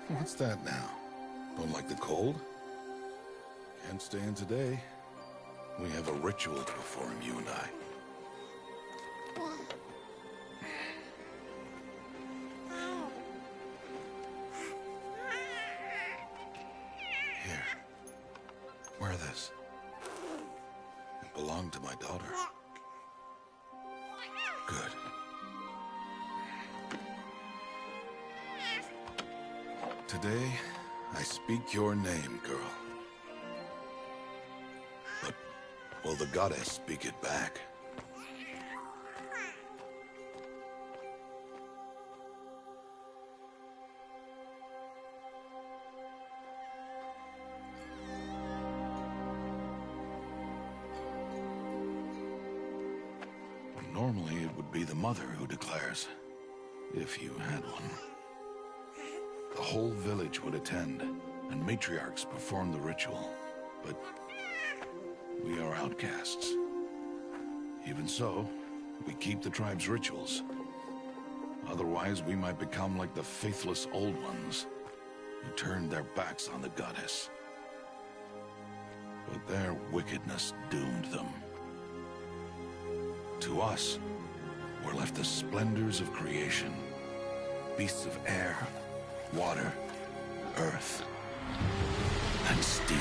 What's that now? Don't like the cold? Can't stay in today. We have a ritual to perform, you and I. Here. Wear this. It belonged to my daughter. Good. Today, I speak your name, girl. But will the goddess speak it back? Normally, it would be the mother who declares, if you had one. The whole village would attend, and matriarchs perform the ritual. But we are outcasts. Even so, we keep the tribe's rituals. Otherwise, we might become like the faithless old ones, who turned their backs on the goddess. But their wickedness doomed them. To us, were left the splendors of creation, beasts of air, water, earth, and steel.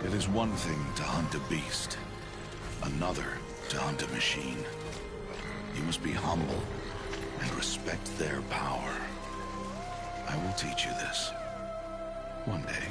It is one thing to hunt a beast, another to hunt a machine. You must be humble and respect their power. I will teach you this. One day.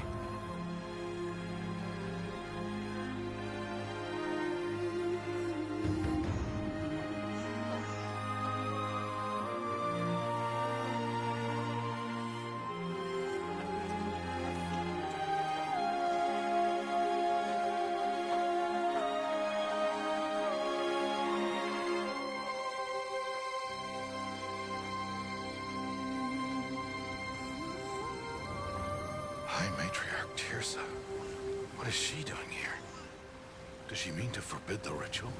High Matriarch Tirsa. What is she doing here? Does she mean to forbid the ritual?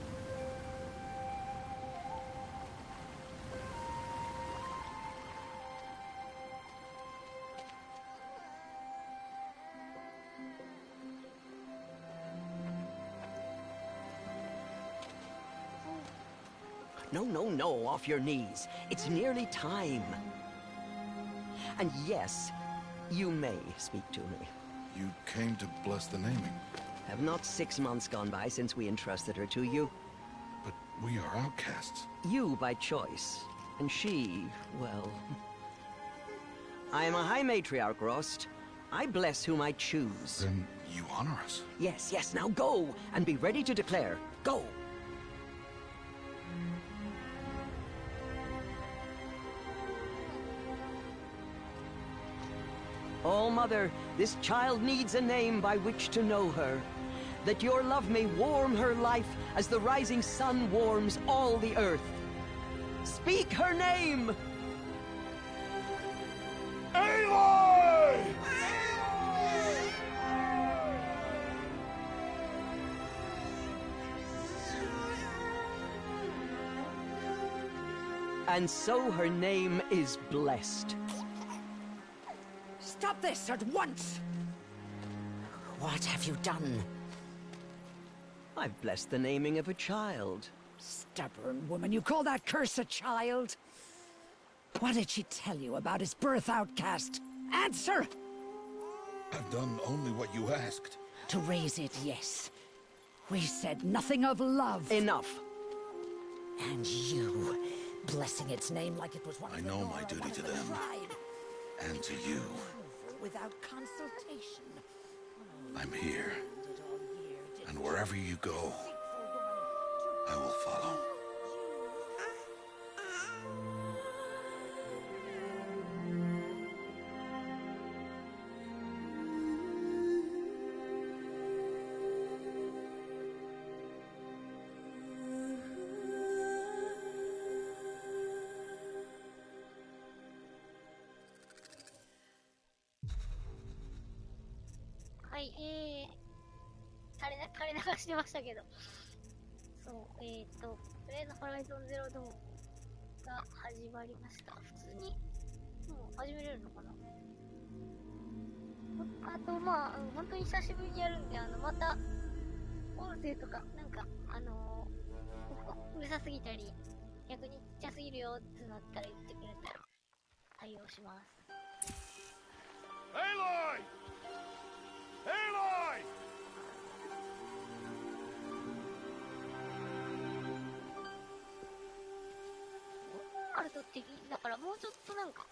No, no, no, off your knees. It's nearly time. And yes, you may speak to me. You came to bless the naming. Have not 6 months gone by since we entrusted her to you? But we are outcasts. You by choice, and she, well... I am a High Matriarch, Rost. I bless whom I choose. Then you honor us. Yes, yes, now go, and be ready to declare. Go! Oh, Mother, this child needs a name by which to know her. That your love may warm her life as the rising sun warms all the earth. Speak her name! Aloy! And so her name is blessed. Stop this at once! What have you done? I've blessed the naming of a child. Stubborn woman, you call that curse a child? What did she tell you about his birth, outcast? Answer! I've done only what you asked. To raise it, yes. We said nothing of love. Enough. And you, blessing its name like it was one of I the know Nora, my duty one of to the them. tribe. And to you. Without consultation. I'm here. And wherever you go, I will follow. 垂れ流してましたけど。そう、とりあえずホライゾンゼロドーンが始まりました。普通に、もう始めれるのかな。あと、まあ、本当に久しぶりにやるんで、また、音声とか、なんか、うるさすぎたり、逆にちっちゃすぎるよってなったら言ってくれたら、対応します。Aloy! Aloy! アルトってだからもうちょっとなんか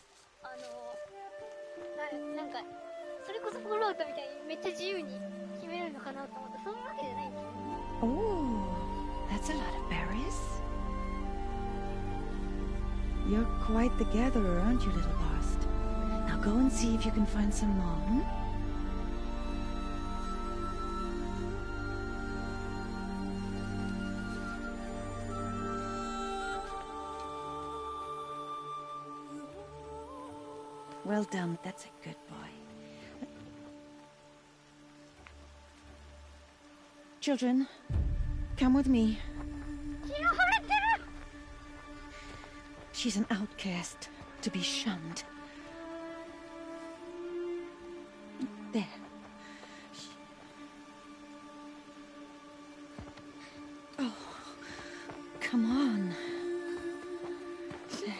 なんかそれこそフォロートみたいにめっちゃ自由に決めるのかなと思ったらそういうわけじゃないんですよ。Oh, that's a lot of berries. You're quite the gatherer, aren't you, little Bast? Now go and see if you can find some more. Hmm? Well done. That's a good boy. Children, come with me. She's an outcast, to be shunned. There. Oh, come on. There.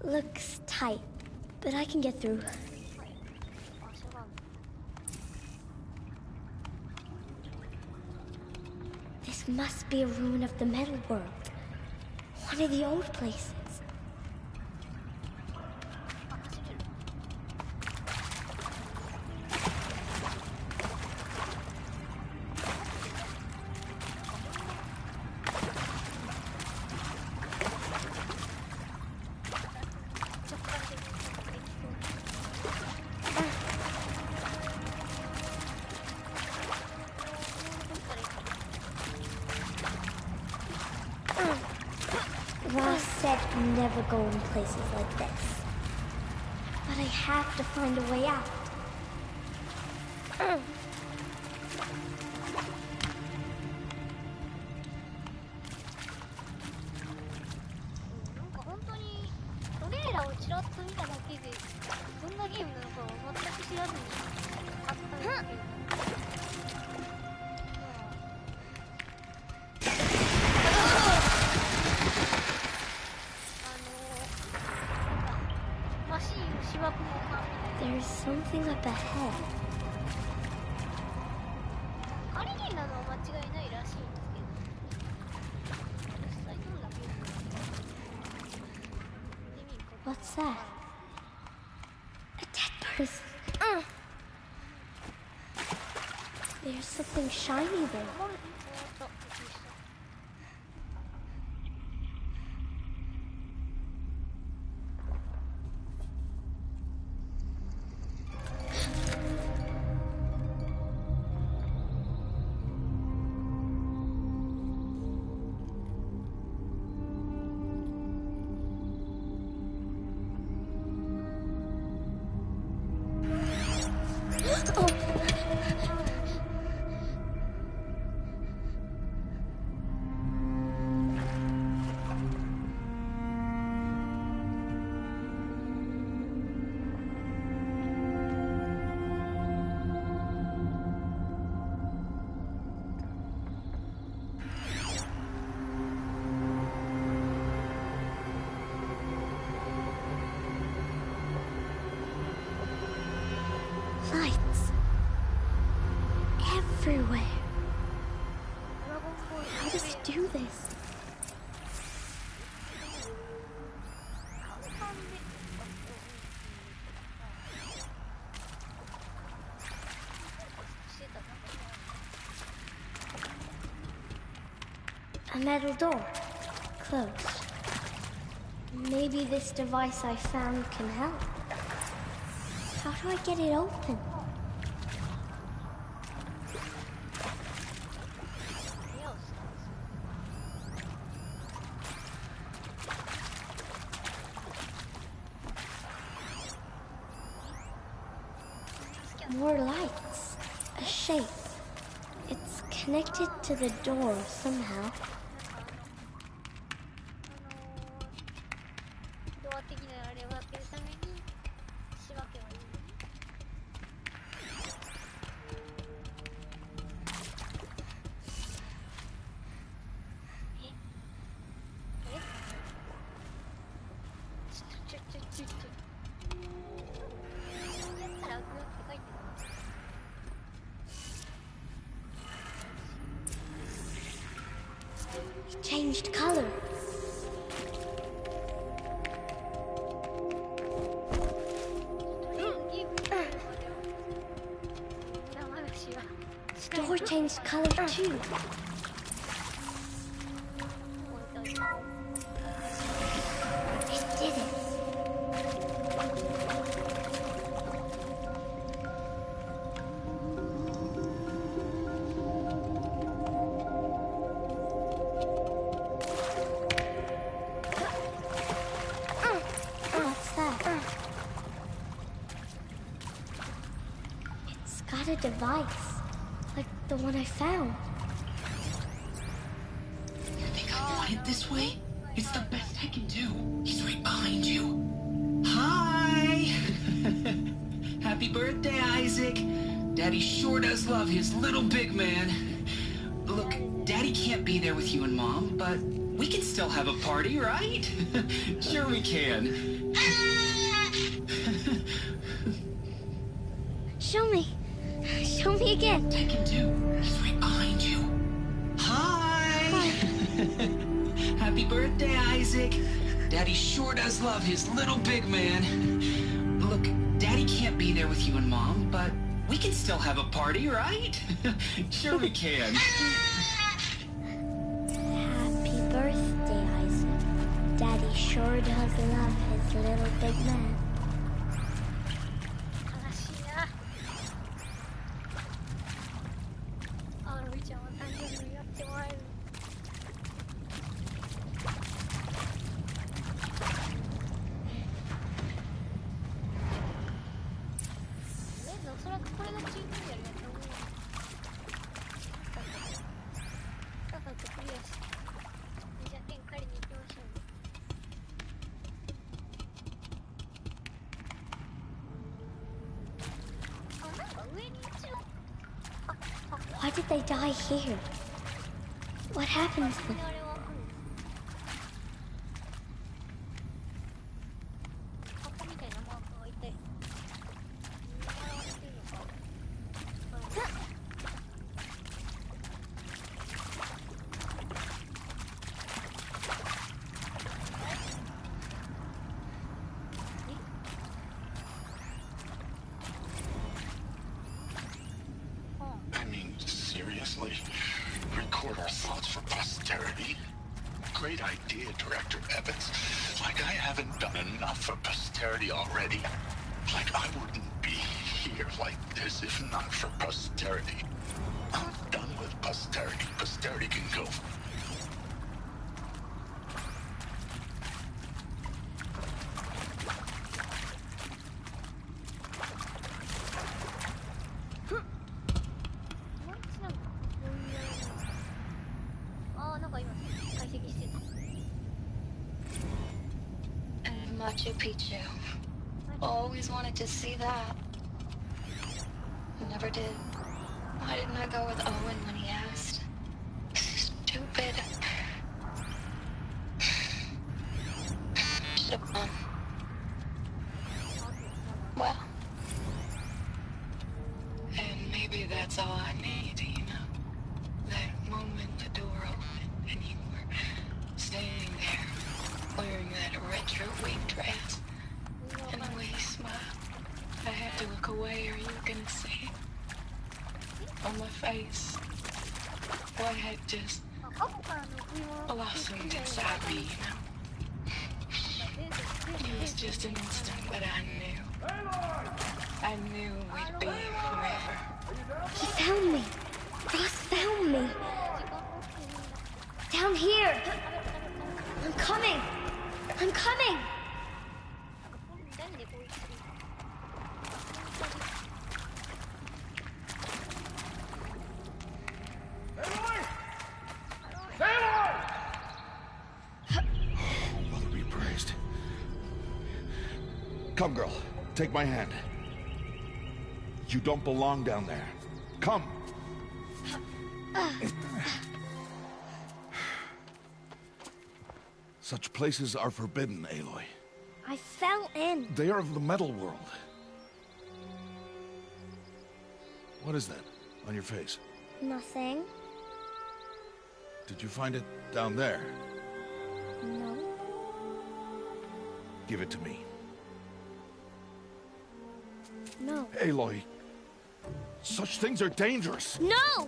Looks tight, but I can get through. This must be a ruin of the metal world. One of the old places. Never go in places like this. But I have to find a way out. There's something up ahead. What's that? A dead person. There's something shiny there. A metal door. Closed. Maybe this device I found can help. How do I get it open? More lights. A shape. It's connected to the door somehow. ドア的なあれを開けるために仕分けはいい。やったら開くよって書いてる。It changed color. The door changed color too. It did it. What's that? It's got a device, like the one I found. You think I want it this way? It's the best I can do. He's right behind you. Hi! Happy birthday, Isaac. Daddy sure does love his little big man. Look, Daddy can't be there with you and Mom, but we can still have a party, right? Sure we can. Show me. Show me again. I can do. He's right behind you. Hi! Happy birthday, Isaac. Daddy sure does love his little big man. Look, Daddy can't be there with you and Mom, but we can still have a party, right? Sure we can. Happy birthday, Isaac. Daddy sure does love his little big man. 悲しいな。あのみちゃんは誕生日にやってもらえる。おそらくこれがチームやるやと思う。さっさとクリアして20点借りに行きましょうね。あ、なんか上に一応。Why did they die here? What happened to them? あれは、箱みたいなマークがいて。笑われてるのか。I mean, seriously? Record our thoughts for posterity? Great idea, Director Evans. Like I haven't done enough for posterity already. Like I wouldn't be here like this if not for posterity. I'm done with posterity. Posterity can go. And Machu Picchu. Always wanted to see that. Never did. Why didn't I go with Owen when he asked? Stupid. Should've gone. Well. And maybe that's all I need, you know? That moment the door opened and you were standing there wearing that retro wig dress. And the way you smiled. I had to look away or you were gonna see it. On my face. What had just blossomed inside me, you know? It was just an instant, but I knew. I knew we'd be forever. He found me. Ross found me. Down here. I'm coming. I'm coming. Mother be praised. Come, girl. Take my hand. You don't belong down there. Come! Such places are forbidden, Aloy. I fell in. They are of the metal world. What is that on your face? Nothing. Did you find it down there? No. Give it to me. No. Aloy, such things are dangerous. No!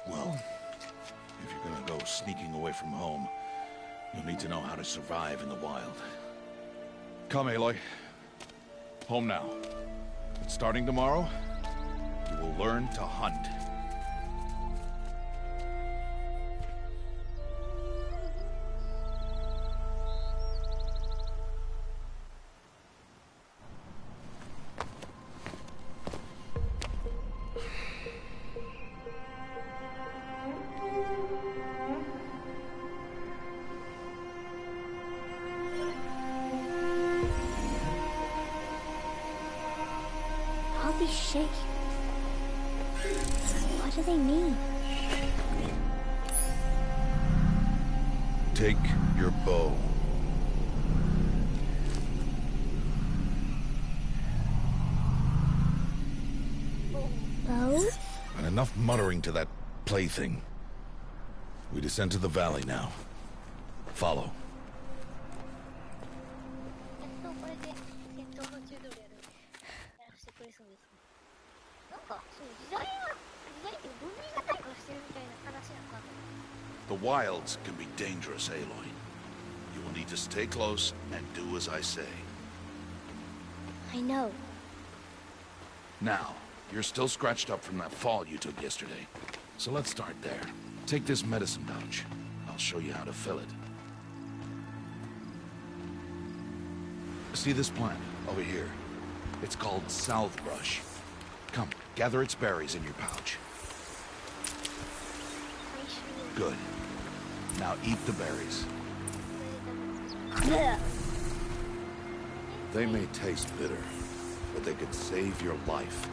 Well, if you're gonna go sneaking away from home, you'll need to know how to survive in the wild. Come, Aloy. Home now. But starting tomorrow, you will learn to hunt. All these shapes. What do they mean? Take your bow. Bow? And enough muttering to that plaything. We descend to the valley now. Follow. やっとこれで戦闘のチュートリアルやらせてくれそうですね。なんかそう時代って文明が退化してるみたいな話なのかな。The wilds can be dangerous, Aloy. You will need to stay close and do as I say. I know. Now, you're still scratched up from that fall you took yesterday. So let's start there. Take this medicine pouch. I'll show you how to fill it. See this plant over here? It's called southbrush. Come, gather its berries in your pouch. Good. Now eat the berries. They may taste bitter, but they could save your life.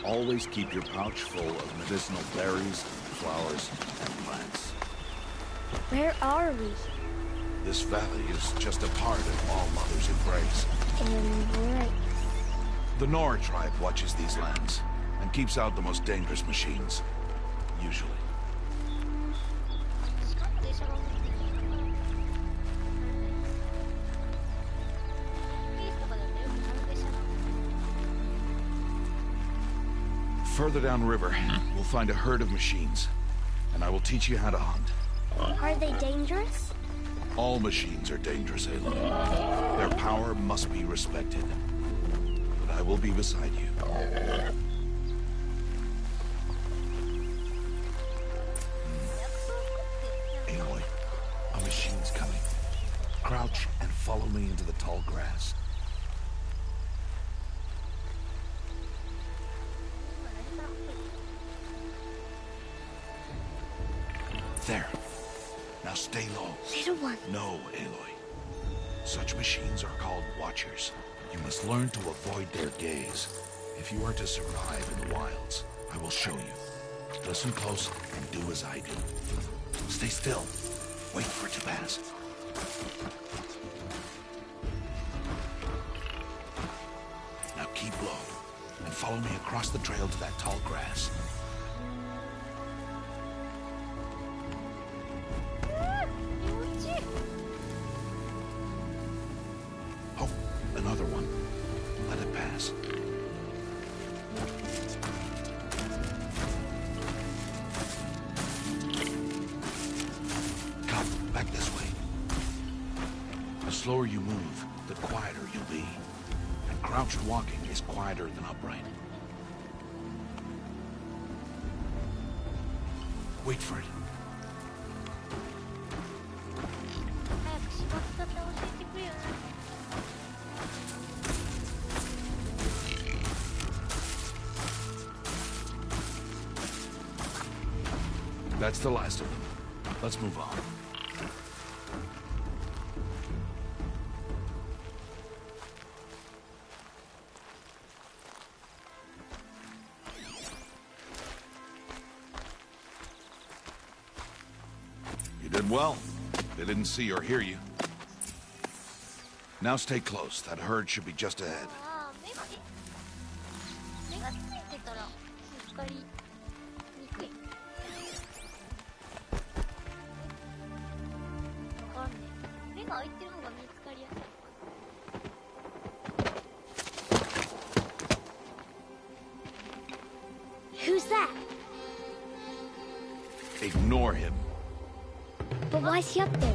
Always keep your pouch full of medicinal berries, flowers, and plants. Where are we? This valley is just a part of All Mother's embrace. Embrace. The Nora tribe watches these lands and keeps out the most dangerous machines. Usually. しかも電車が動いてるから。ニュースとかだとよくあの電車が。 Further downriver, we'll find a herd of machines, and I will teach you how to hunt. Are they dangerous? All machines are dangerous, Aloy. Their power must be respected. But I will be beside you. Aloy, a machine's coming. Crouch and follow me into the tall grass. There. Now stay low. Little one. No, Aloy. Such machines are called Watchers. You must learn to avoid their gaze. If you are to survive in the wilds, I will show you. Listen close and do as I do. Stay still. Wait for it to pass. Now keep low and follow me across the trail to that tall grass. slower you move, the quieter you'll be. And crouched walking is quieter than upright. Wait for it. 早くしまったって教えてくれよな。 That's the last of them. Let's move on. You did well. They didn't see or hear you. Now stay close. That herd should be just ahead. ああ、目がついてたら見つかりにくい。わかんねえ。目が開いてる方が見つかりやすい。 Who's that? Ignore him. But why is he up there?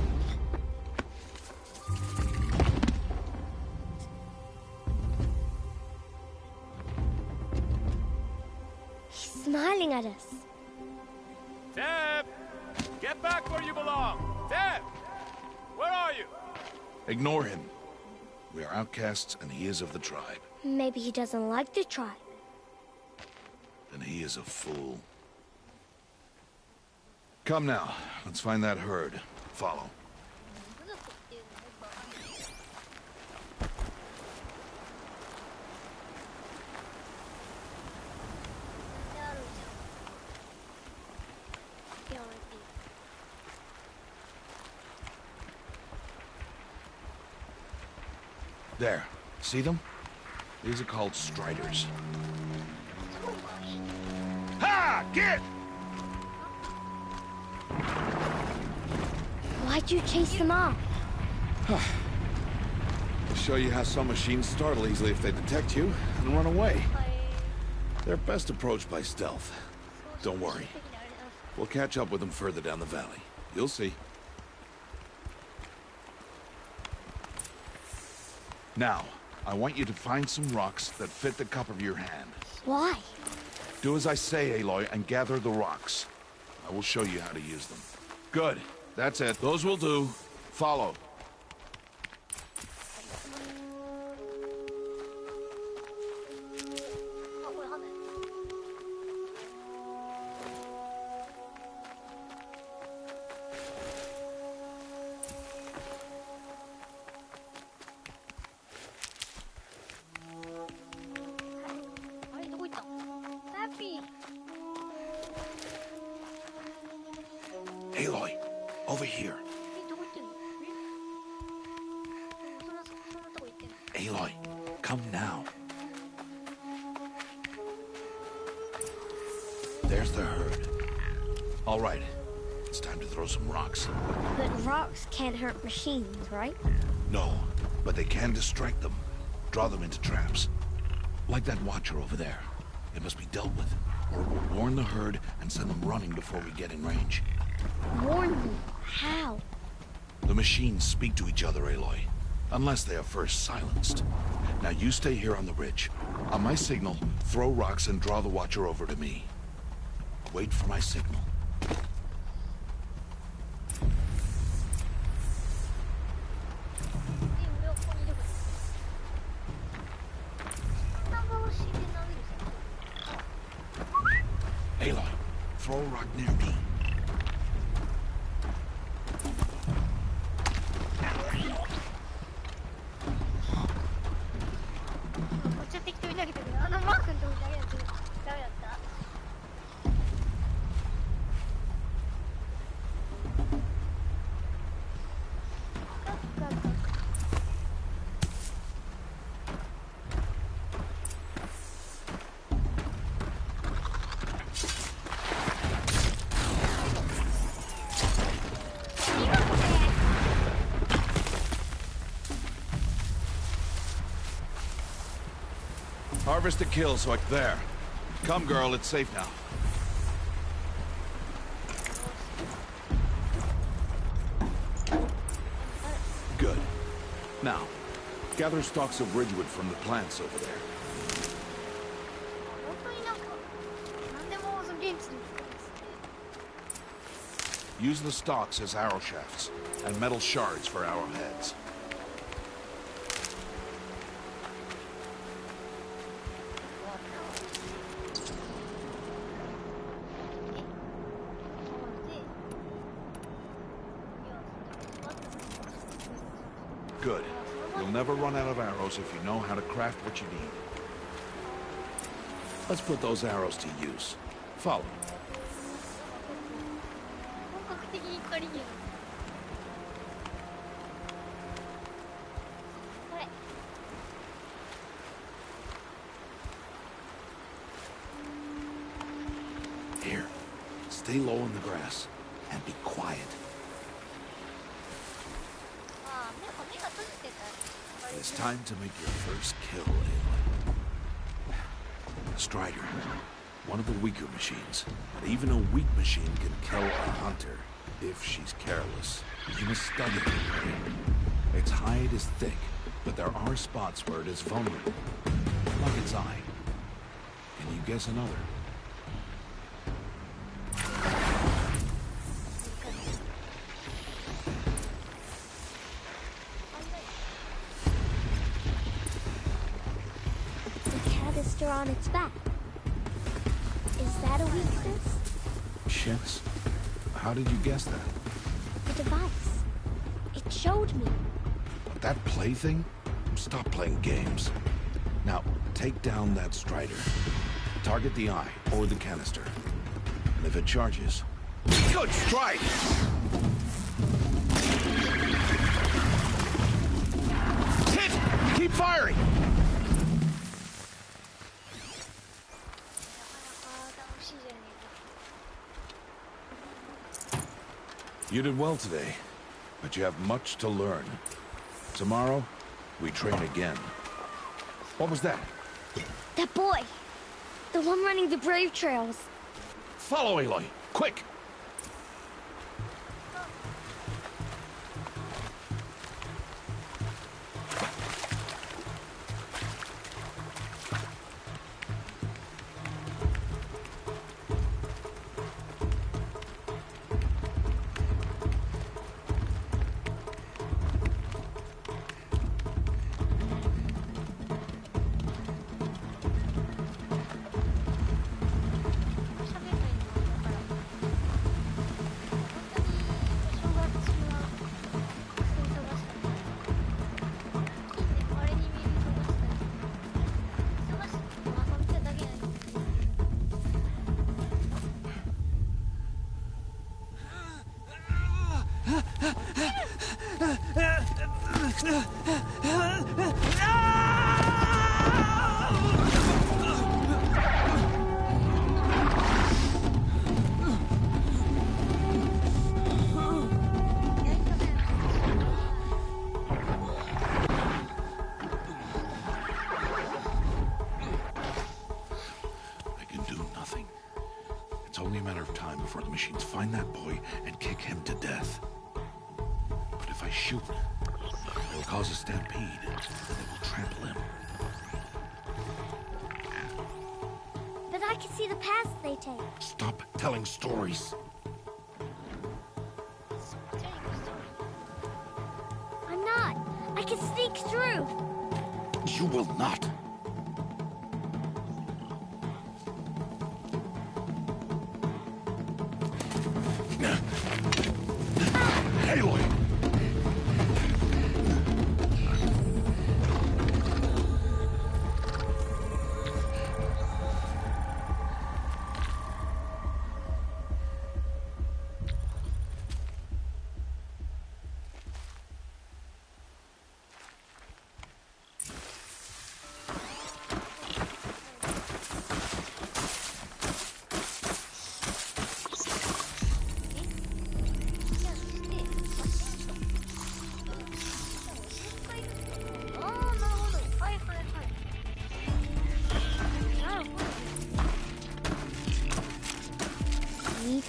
He's smiling at us. Teb! Get back where you belong! Teb! Where are you? Ignore him. We are outcasts, and he is of the tribe. Maybe he doesn't like the tribe. Then he is a fool. Come now. Let's find that herd. Follow. 部族っていうのもよくわかんない。なんであるじゃん。手を置いている。 There. See them? These are called striders. Ha! Get! Why'd you chase them off? To show you how some machines startle easily if they detect you and run away. They're best approached by stealth. Don't worry. We'll catch up with them further down the valley. You'll see. Now, I want you to find some rocks that fit the cup of your hand. Why? Do as I say, Aloy, and gather the rocks. I will show you how to use them. Good. That's it. Those will do. Follow. あ、これ花や。 あれどこ行ったの？ハッピー。 Aloy, over here. え、どこ行ってんの？え？そんなとこ行ってんの？ Aloy, come now. There's the herd. All right. It's time to throw some rocks. But rocks can't hurt machines, right? No, but they can distract them. Draw them into traps. Like that watcher over there. It must be dealt with, or it will warn the herd and send them running before we get in range. Warn them. How? The machines speak to each other, Aloy. Unless they are first silenced. Now you stay here on the ridge. On my signal, throw rocks and draw the watcher over to me. Wait for my signal. 上をここにいるから。鼻顔して投げるさ。 Aloy, throw a rock near me. めっちゃ適当に投げてる。あのマークのとこに投げなくてダメだった？ Harvest the kill so there. Come, girl, it's safe now. Good. Now, gather stalks of ridgewood from the plants over there. 本当になんか、何でも現地で売ってますね。Use the stalks as arrow shafts, and metal shards for arrowheads. Good. You'll never run out of arrows if you know how to craft what you need. Let's put those arrows to use. Follow. 本格的に狩りゲーム。これ。Here. Stay low in the grass, and be quiet. ああ、なんか目が閉じてた。 It's time to make your first kill, Aloy. Strider. One of the weaker machines. But even a weak machine can kill a hunter, if she's careless. You must study it, Aloy. Its hide is thick, but there are spots where it is vulnerable. Like its eye. Can you guess another? On its back. Is that a weakness? Yes. How did you guess that? The device. It showed me. That plaything? Stop playing games. Now, take down that strider. Target the eye or the canister. And if it charges... Good strike! Hit! Keep firing! You did well today, but you have much to learn. Tomorrow, we train again. What was that? That boy! The one running the brave trails. Follow Aloy, quick! before the machines find that boy and kick him to death. But if I shoot, it will cause a stampede, and they will trample him. But I can see the paths they take. Stop telling stories. I'm not. I can sneak through. You will not. Aloy!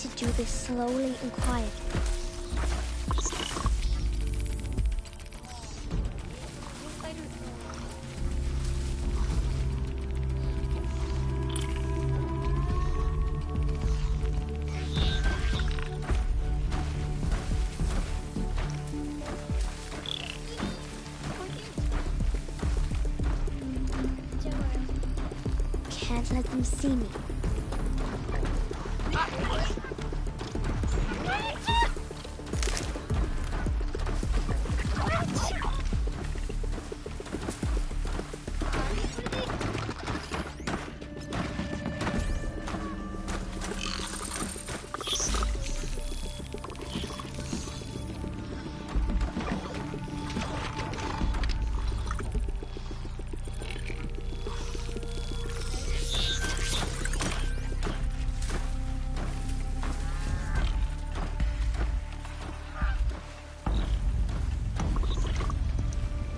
To do this slowly and quietly. can't let them see me.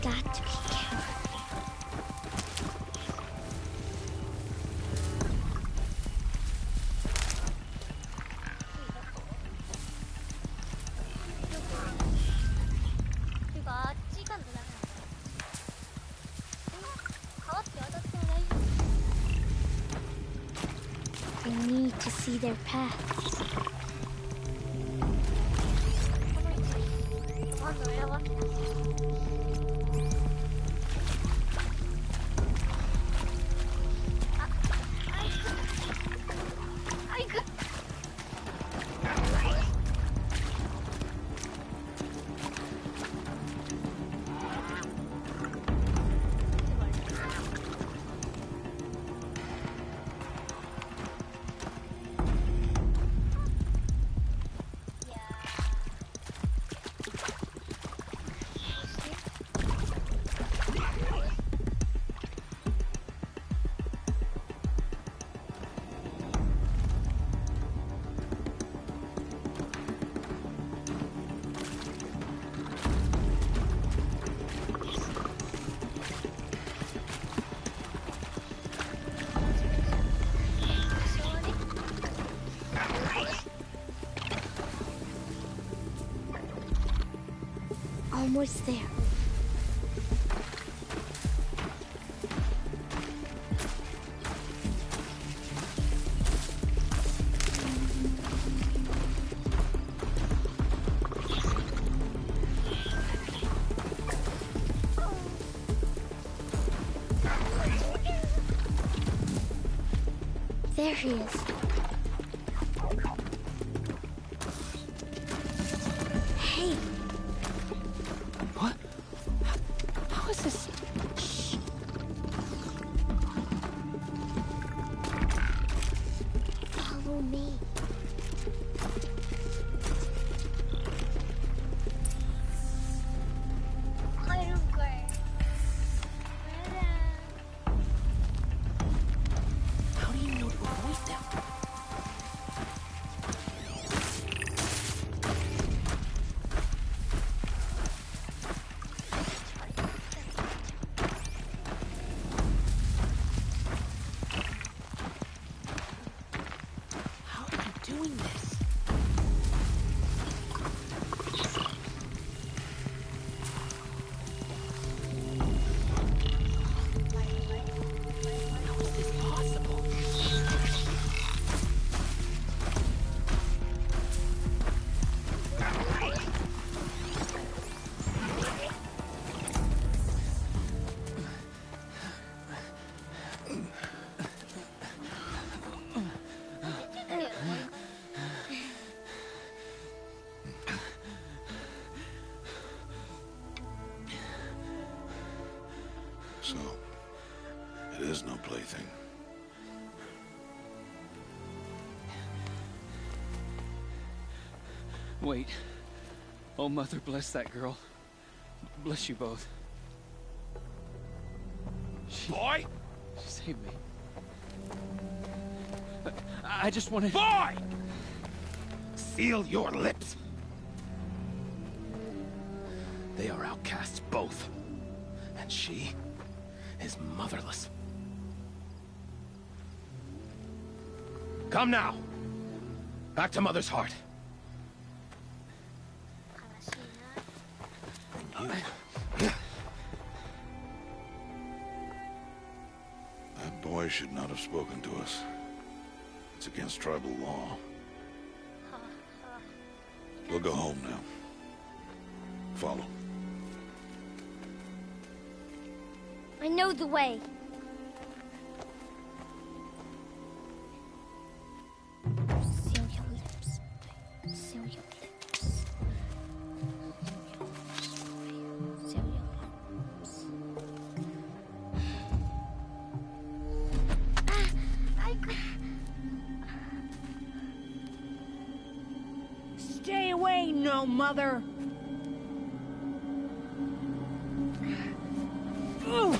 Got to be careful. They need to see their paths. Almost there. There he is. Hey. What? How is this? Shh. Follow me. How do you know to avoid them? How are you doing this? How is this possible? So, it is no plaything. Wait. Oh, Mother, bless that girl. Bless you both. Boy! She saved me. I just wanted... Boy! Seal your lips! They are outcasts, both. And she is motherless. Come now! Back to Mother's heart. And you... That boy should not have spoken to us. It's against tribal law. We'll go home now. Follow. I know the way. Stay away, no mother! Ugh.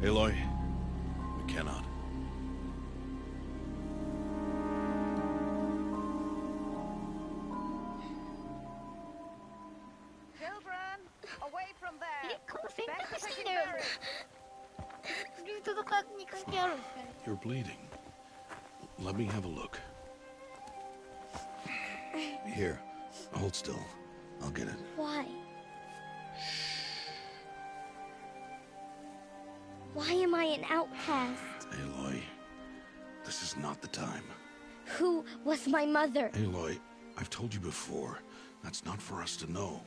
Aloy, we cannot. Children, away from there! この選択肢だよね。ルートとかに関係あるんですかね。 You're bleeding. Let me have a look. Here, hold still. I'll get it. Why? Why am I an outcast? Aloy, this is not the time. Who was my mother? Aloy, I've told you before, that's not for us to know.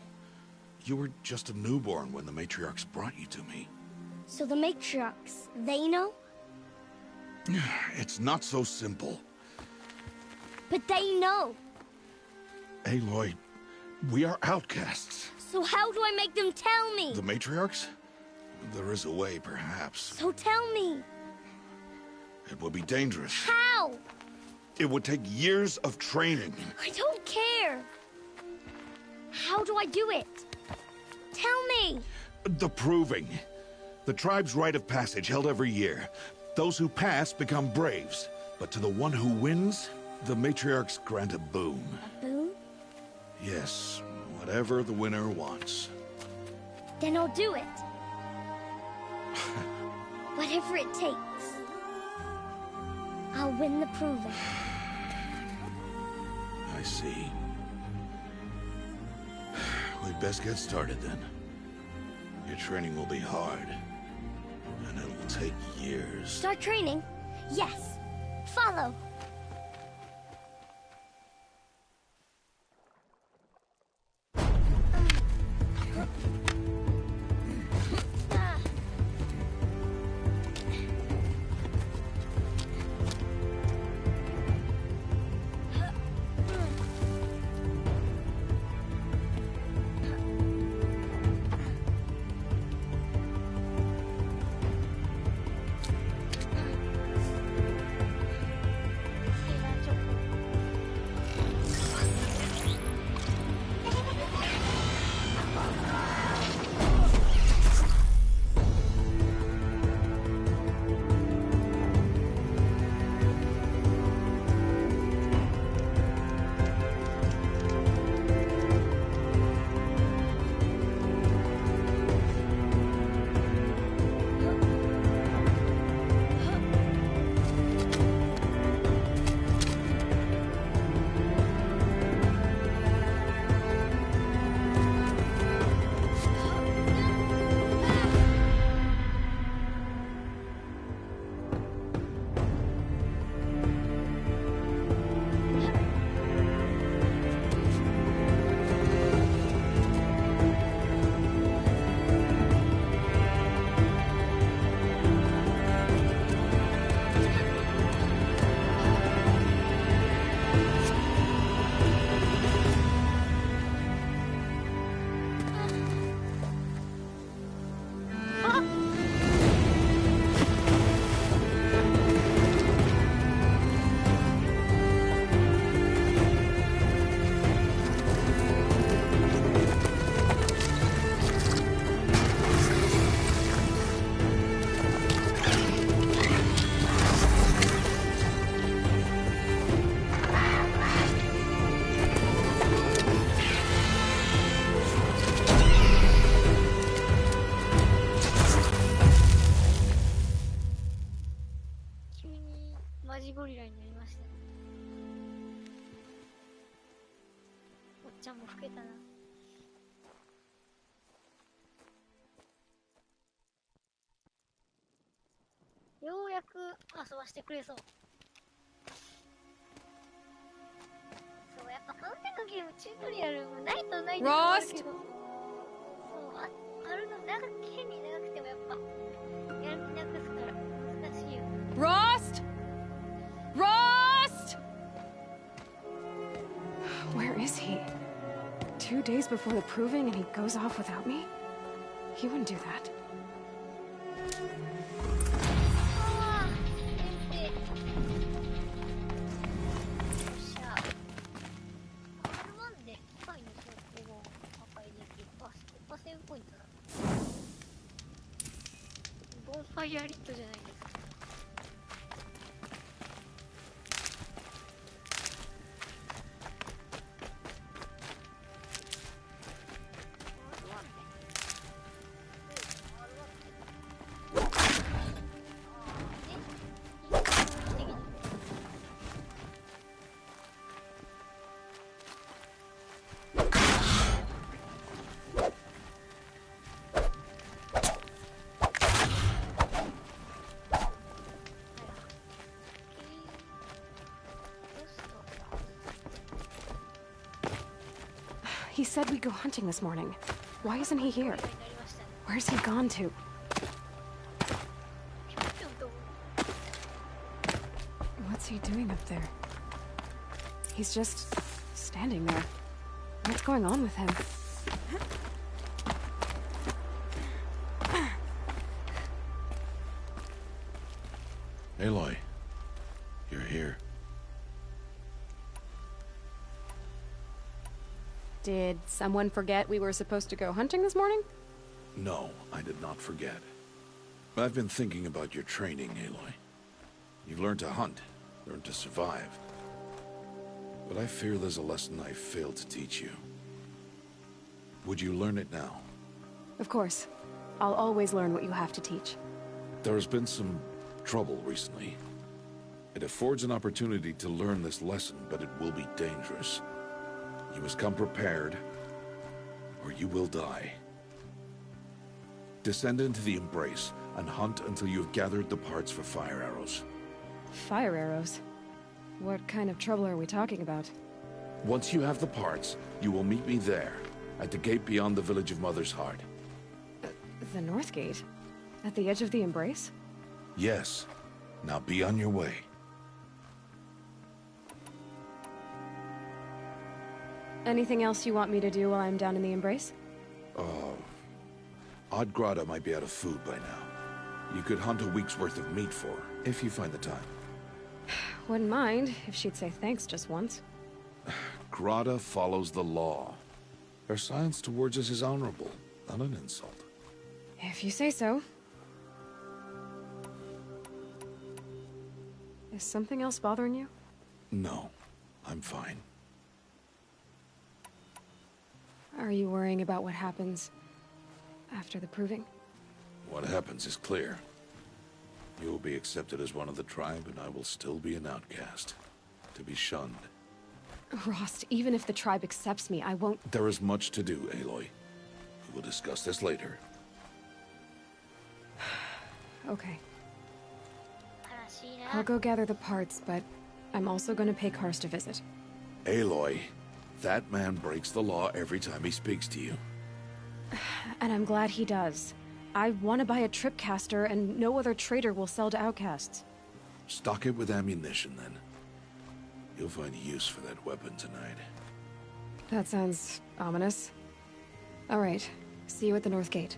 You were just a newborn when the matriarchs brought you to me. So the matriarchs, they know? It's not so simple. But they know. Aloy, we are outcasts. So how do I make them tell me? The matriarchs? There is a way, perhaps. So tell me. It would be dangerous. How? It would take years of training. I don't care. How do I do it? Tell me. The proving. The tribe's rite of passage held every year. Those who pass become braves. But to the one who wins, the matriarchs grant a boon. A boon? Yes, whatever the winner wants. Then I'll do it. Whatever it takes. I'll win the proving. I see. We'd best get started then. Your training will be hard. And it'll take years. Start training? Yes. Follow.ようやく遊ばしてくれそう。チュートリアルもないとないと Rost! そう、あるの変に長くてもやっぱやる気なくすから難しいよ。 Rost! Rost! Where is he? 2 days before the proving and he goes off without me? He wouldn't do that. ああ、先生。よっしゃ。R1で機械の証拠を破壊できる。あ、スコパセーブポイントだ。ボンファイアリットじゃないですか。He said we'd go hunting this morning. Why isn't he here? Where's he gone to? What's he doing up there? He's just standing there. What's going on with him? Aloy, you're here. Did someone forget we were supposed to go hunting this morning? No, I did not forget. I've been thinking about your training, Aloy. You've learned to hunt, learned to survive. But I fear there's a lesson I failed to teach you. Would you learn it now? Of course. I'll always learn what you have to teach. There has been some trouble recently. It affords an opportunity to learn this lesson, but it will be dangerous. You must come prepared, or you will die. Descend into the Embrace and hunt until you have gathered the parts for fire arrows. Fire arrows? What kind of trouble are we talking about? Once you have the parts, you will meet me there, at the gate beyond the village of Mother's Heart. The North Gate? At the edge of the Embrace? Yes. Now be on your way. Anything else you want me to do while I'm down in the Embrace? Odd Grotto might be out of food by now. You could hunt a week's worth of meat for her, if you find the time. Wouldn't mind if she'd say thanks just once. Grotto follows the law. Her silence towards us is honorable, not an insult. If you say so. Is something else bothering you? No, I'm fine. Are you worrying about what happens after the proving? What happens is clear. You will be accepted as one of the tribe, and I will still be an outcast. To be shunned. Rost, even if the tribe accepts me, I won't— There is much to do, Aloy. We will discuss this later. Okay. 悲しいな。 I'll go gather the parts, but I'm also gonna pay Karst a visit. Aloy, that man breaks the law every time he speaks to you. And I'm glad he does. I want to buy a tripcaster, and no other trader will sell to outcasts. Stock it with ammunition, then. You'll find use for that weapon tonight. That sounds ominous. All right. See you at the North Gate.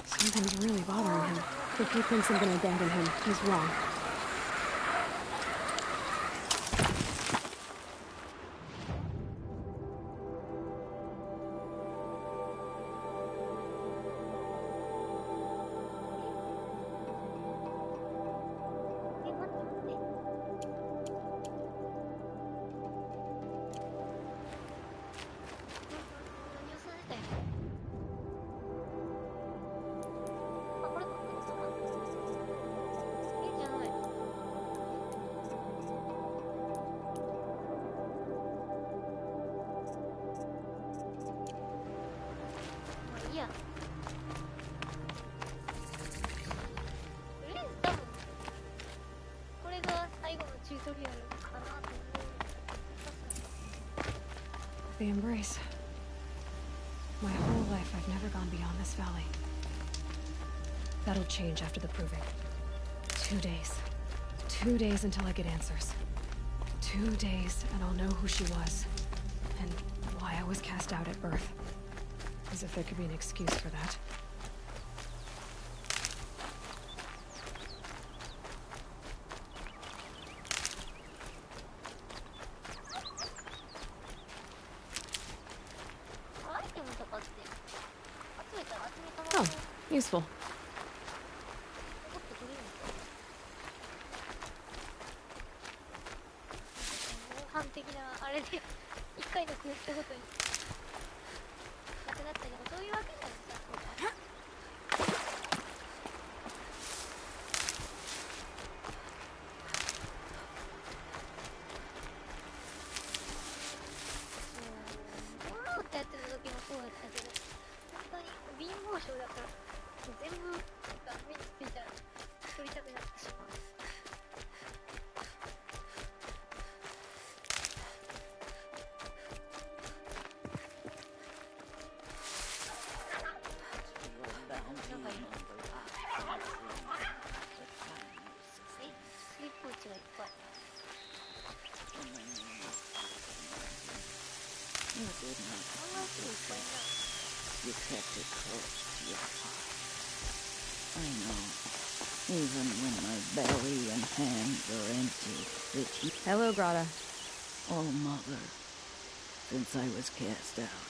Something's really bothering him. If he thinks I'm gonna abandon him, he's wrong. The embrace. My whole life, I've never gone beyond this valley. That'll change after the proving. 2 days. 2 days until I get answers. 2 days, and I'll know who she was. And why I was cast out at birth. As if there could be an excuse for that. Oh, useful. You kept it close to your heart. I know. Even when my belly and hands are empty, that you... Hello, Grata. Oh, Mother, since I was cast out,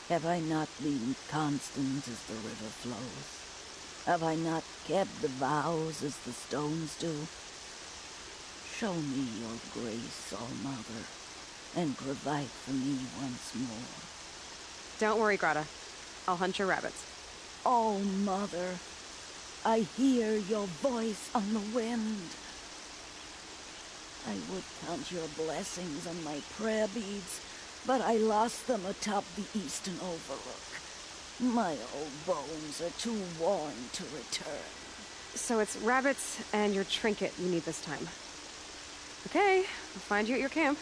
have I not been constant as the river flows? Have I not kept the vows as the stones do? Show me your grace, oh Mother, and provide for me once more. Don't worry, Grata. I'll hunt your rabbits. Oh, Mother, I hear your voice on the wind. I would count your blessings on my prayer beads, but I lost them atop the eastern overlook. My old bones are too worn to return. So it's rabbits and your trinket you need this time. Okay, I'll find you at your camp.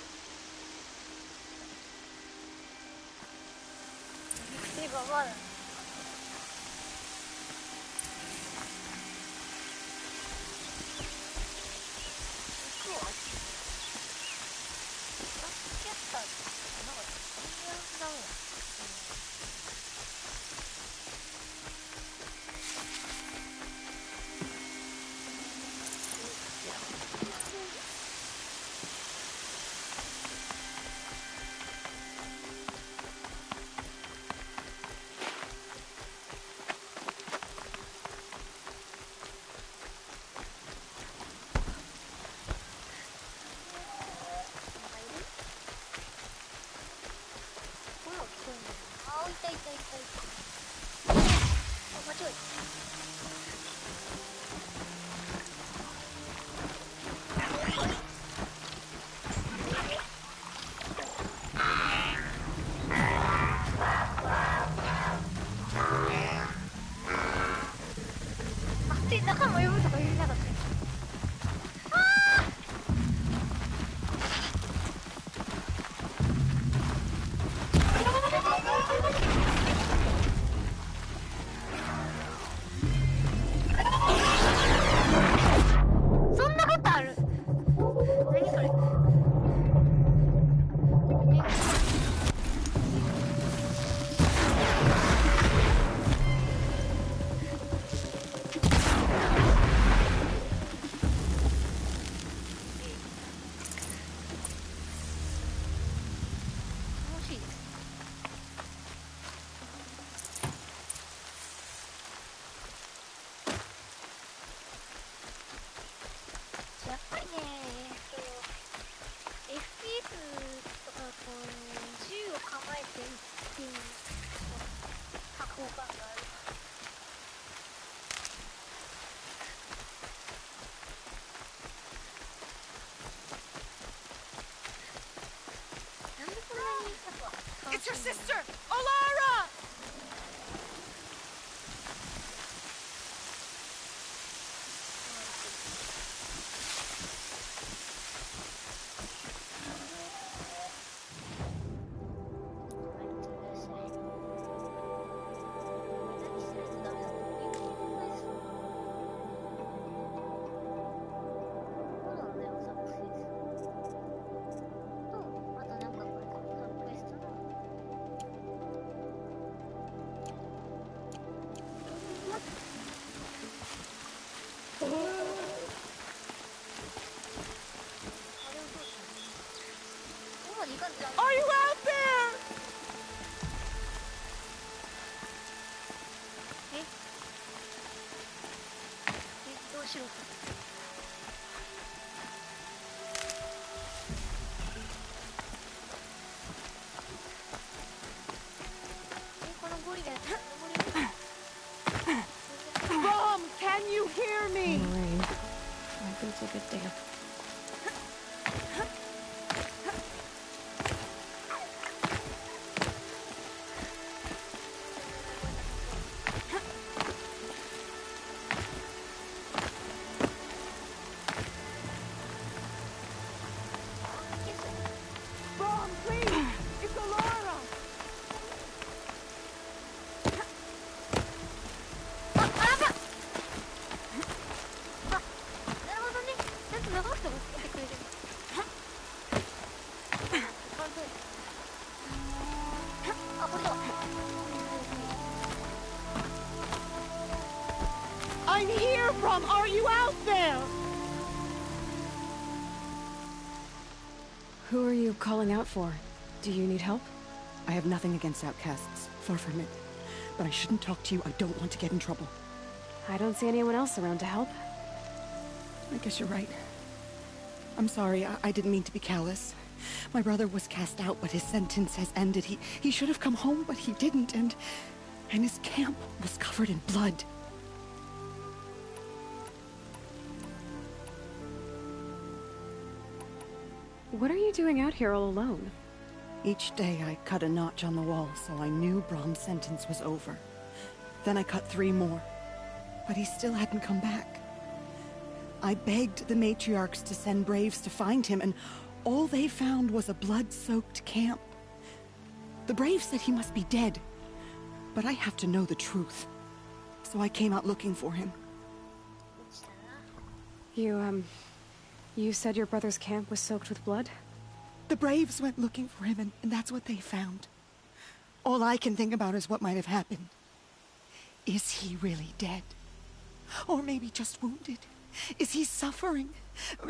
It's your sister, Olara! まで行かんじゃん。Are you out there? どうしろと。このゴリラやったら登れる。Mom, can you hear me? Rain. My boots will get damp. Mom, please! It's Alora! なるほどね。ちゃんと長くてもつけてくれる。あ、これだ。I'm here, Brom! Are you out there? Who are you calling out for? Do you need help? I have nothing against outcasts. Far from it. But I shouldn't talk to you. I don't want to get in trouble. I don't see anyone else around to help. I guess you're right. I'm sorry. I didn't mean to be callous. My brother was cast out, but his sentence has ended. He should have come home, but he didn't, and his camp was covered in blood. What are you doing out here all alone? Each day I cut a notch on the wall, so I knew Brom's sentence was over. Then I cut 3 more, but he still hadn't come back. I begged the matriarchs to send braves to find him, and all they found was a blood-soaked camp. The braves said he must be dead, but I have to know the truth. So I came out looking for him. You said your brother's camp was soaked with blood? The braves went looking for him, and that's what they found. All I can think about is what might have happened. Is he really dead? Or maybe just wounded? Is he suffering?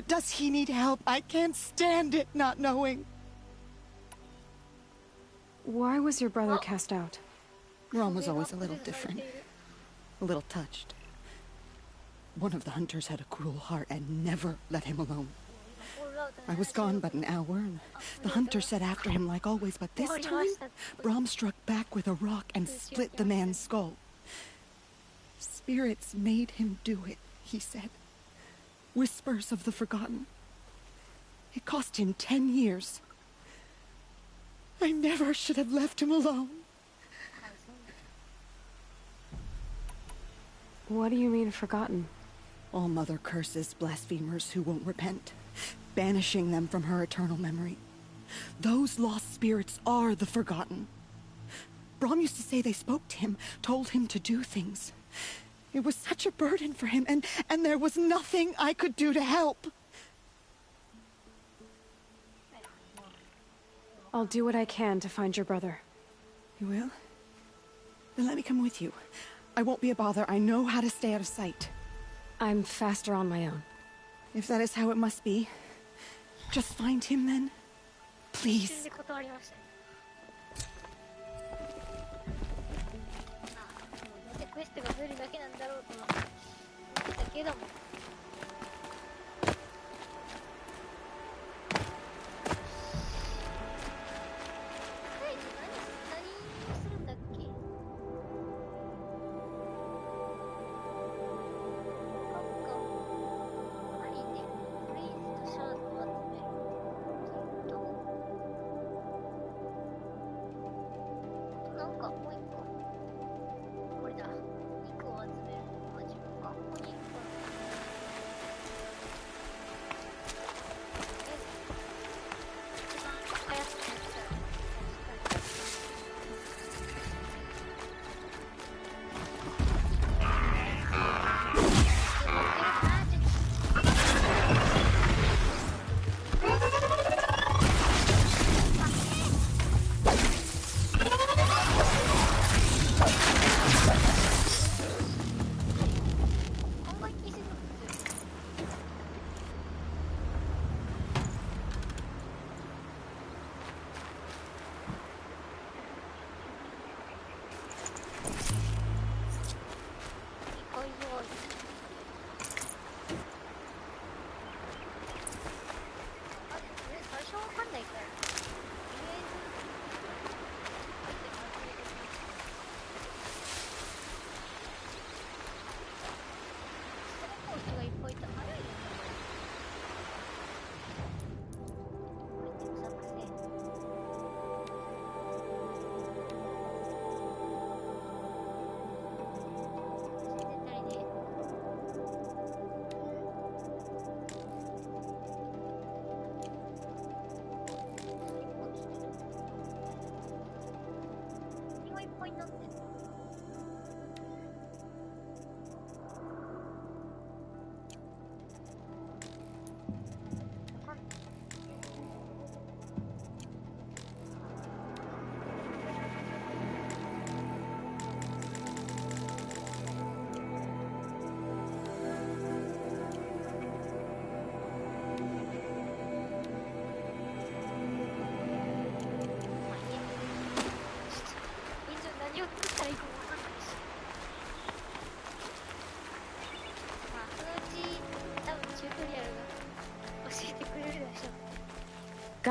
Does he need help? I can't stand it not knowing. Why was your brother cast out? Ron was always a little different. A little touched. One of the hunters had a cruel heart and never let him alone. I was gone but an hour, and the hunter set after him like always, but this time, Brom struck back with a rock and split the man's skull. Spirits made him do it, he said. Whispers of the forgotten. It cost him 10 years. I never should have left him alone. What do you mean, forgotten? All Mother curses blasphemers who won't repent, banishing them from her eternal memory. Those lost spirits are the forgotten. Brom used to say they spoke to him, told him to do things. It was such a burden for him, and there was nothing I could do to help. I'll do what I can to find your brother. You will? Then let me come with you. I won't be a bother. I know how to stay out of sight. I'm faster on my own. If that is how it must be, just find him then. Please. クエストが増えるだけなんだろうと思ってたけども。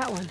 that one.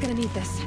Gonna need this.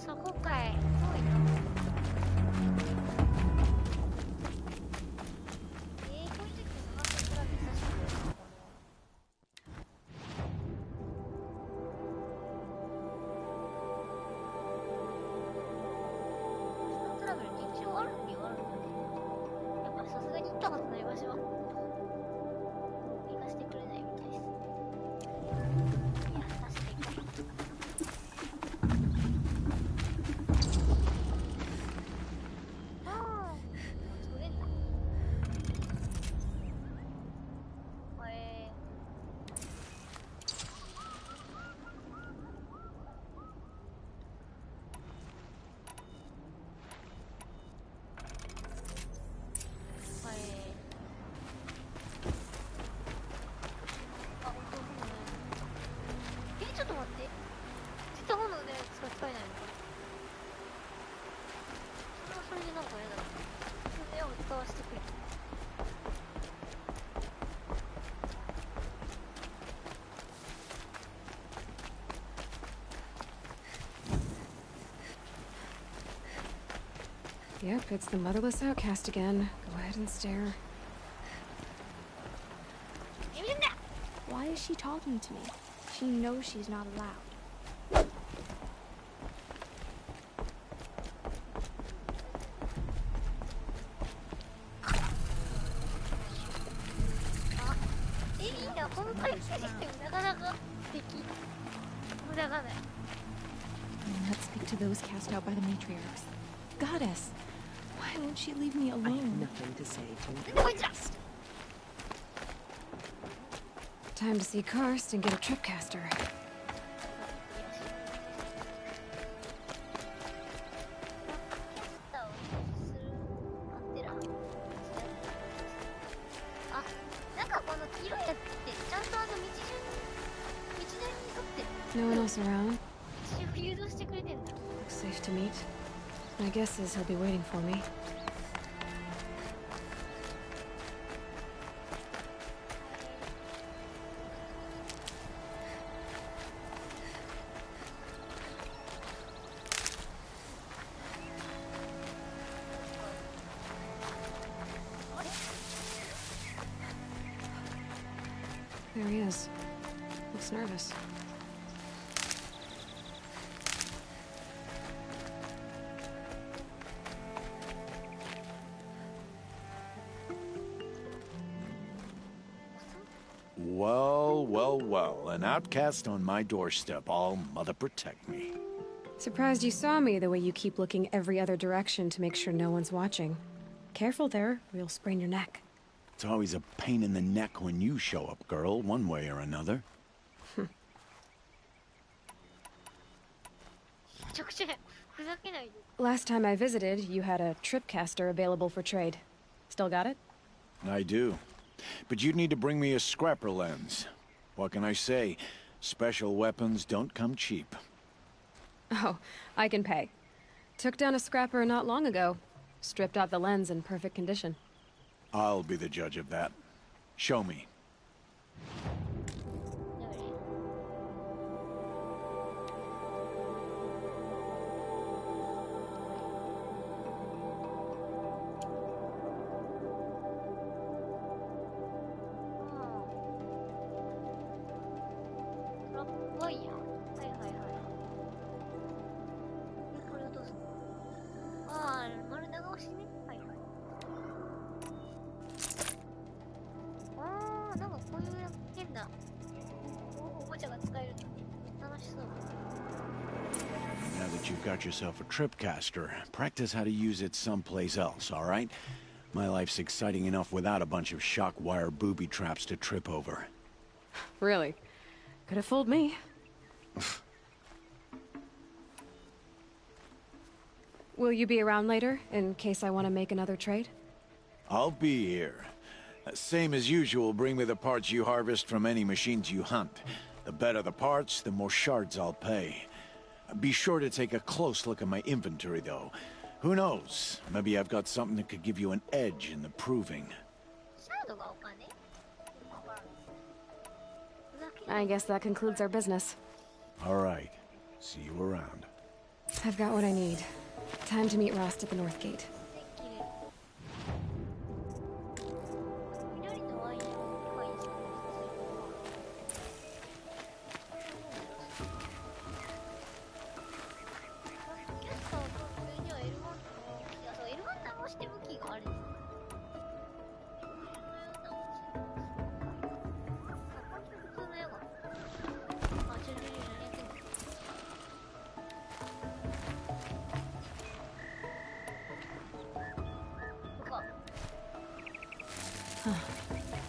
そこかい。遠いな。こういう時の話が優しくトラベルに一応あるにはあるんだけど、やっぱさすがに行ったことない場所は行かせてくれないみたいです。いや、させていこう。ちょっと待って。絶対炎の腕使えないのか。それはそれでなんか嫌だな。腕を使わせてくれ。Yep, it's the motherless outcast again. Go ahead and stare. Why is she talking to me? She knows she's not allowed. Let's speak to those cast out by the matriarchs. Goddess, why won't she leave me alone? I have nothing to say to you. Time to see Karst and get a tripcaster. No one else around? Looks safe to meet. My guess is he'll be waiting for me. There he is. Looks nervous. Well, an outcast on my doorstep. All mother protect me. Surprised you saw me the way you keep looking every other direction to make sure no one's watching. Careful there, or you'll sprain your neck. It's always a pain in the neck when you show up, girl, one way or another. Last time I visited, you had a tripcaster available for trade. Still got it? I do. But you'd need to bring me a scrapper lens. What can I say? Special weapons don't come cheap. Oh, I can pay. Took down a scrapper not long ago. Stripped out the lens in perfect condition. I'll be the judge of that. Show me. Now that you've got yourself a tripcaster, practice how to use it someplace else, all right? My life's exciting enough without a bunch of shock wire booby traps to trip over. Really? Could have fooled me. Will you be around later, in case I want to make another trade? I'll be here. Same as usual, bring me the parts you harvest from any machines you hunt. The better the parts, the more shards I'll pay. Be sure to take a close look at my inventory, though. Who knows? Maybe I've got something that could give you an edge in the proving. I guess that concludes our business. All right. See you around. I've got what I need. Time to meet Rost at the North Gate.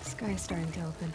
Sky's starting to open.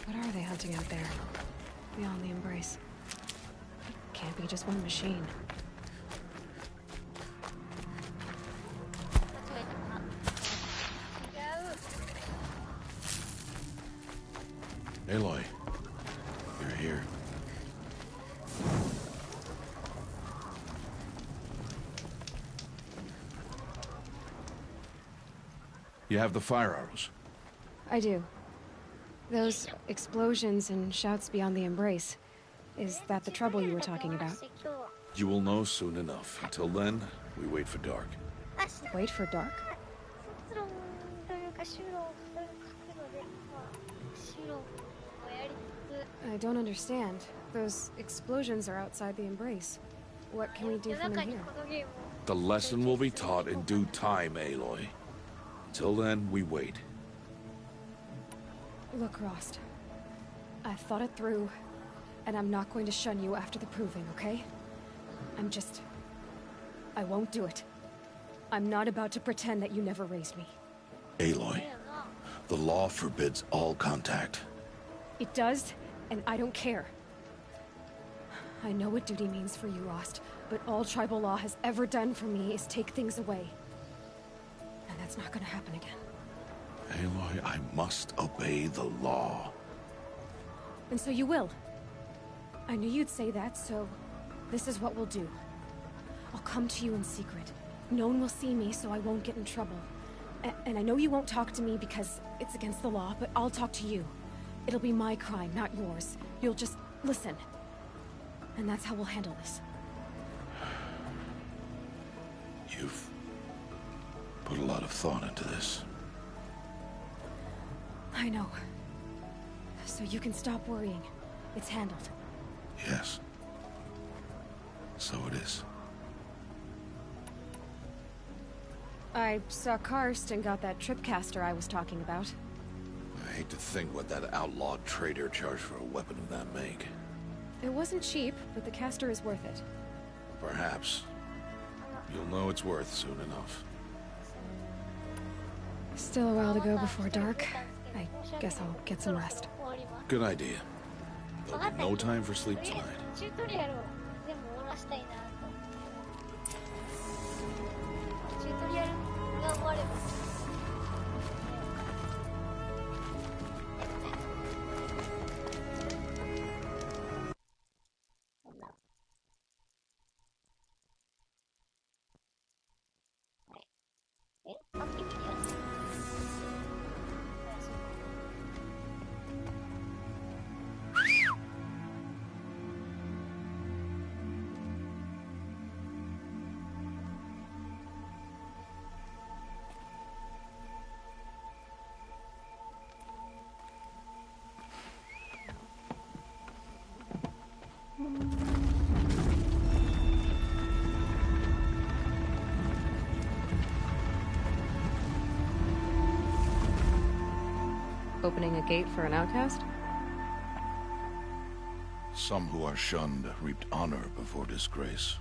What are they hunting out there? Beyond the embrace. It can't be just one machine. Aloy, you're here. You have the fire arrows? I do. Those explosions and shouts beyond the embrace. Is that the trouble you were talking about? You will know soon enough. Until then, we wait for dark. Wait for dark? I don't understand. Those explosions are outside the embrace. What can we do from in here? The lesson will be taught in due time, Aloy. Till then, we wait. Look, Rost. I've thought it through, and I'm not going to shun you after the proving, okay? I won't do it. I'm not about to pretend that you never raised me. Aloy, the law forbids all contact. It does, and I don't care. I know what duty means for you, Rost, but all tribal law has ever done for me is take things away. And that's not gonna happen again. Aloy, I must obey the law. And so you will. I knew you'd say that, so this is what we'll do. I'll come to you in secret. No one will see me, so I won't get in trouble. And I know you won't talk to me because it's against the law, but I'll talk to you. It'll be my crime, not yours. You'll just listen. And that's how we'll handle this. You've put a lot of thought into this. I know. So you can stop worrying. It's handled. Yes. So it is. I saw Karst and got that tripcaster I was talking about. I hate to think what that outlawed trader charged for a weapon of that make. It wasn't cheap, but the caster is worth it. Perhaps. You'll know it's worth soon enough. Still a while to go before dark. I guess I'll get some rest. Good idea. There'll be no time for sleep tonight. チュートリアルを全部終わらしたいなと。チュートリアルが終われば。パッケージやる。Opening a gate for an outcast? Some who are shunned reaped honor before disgrace.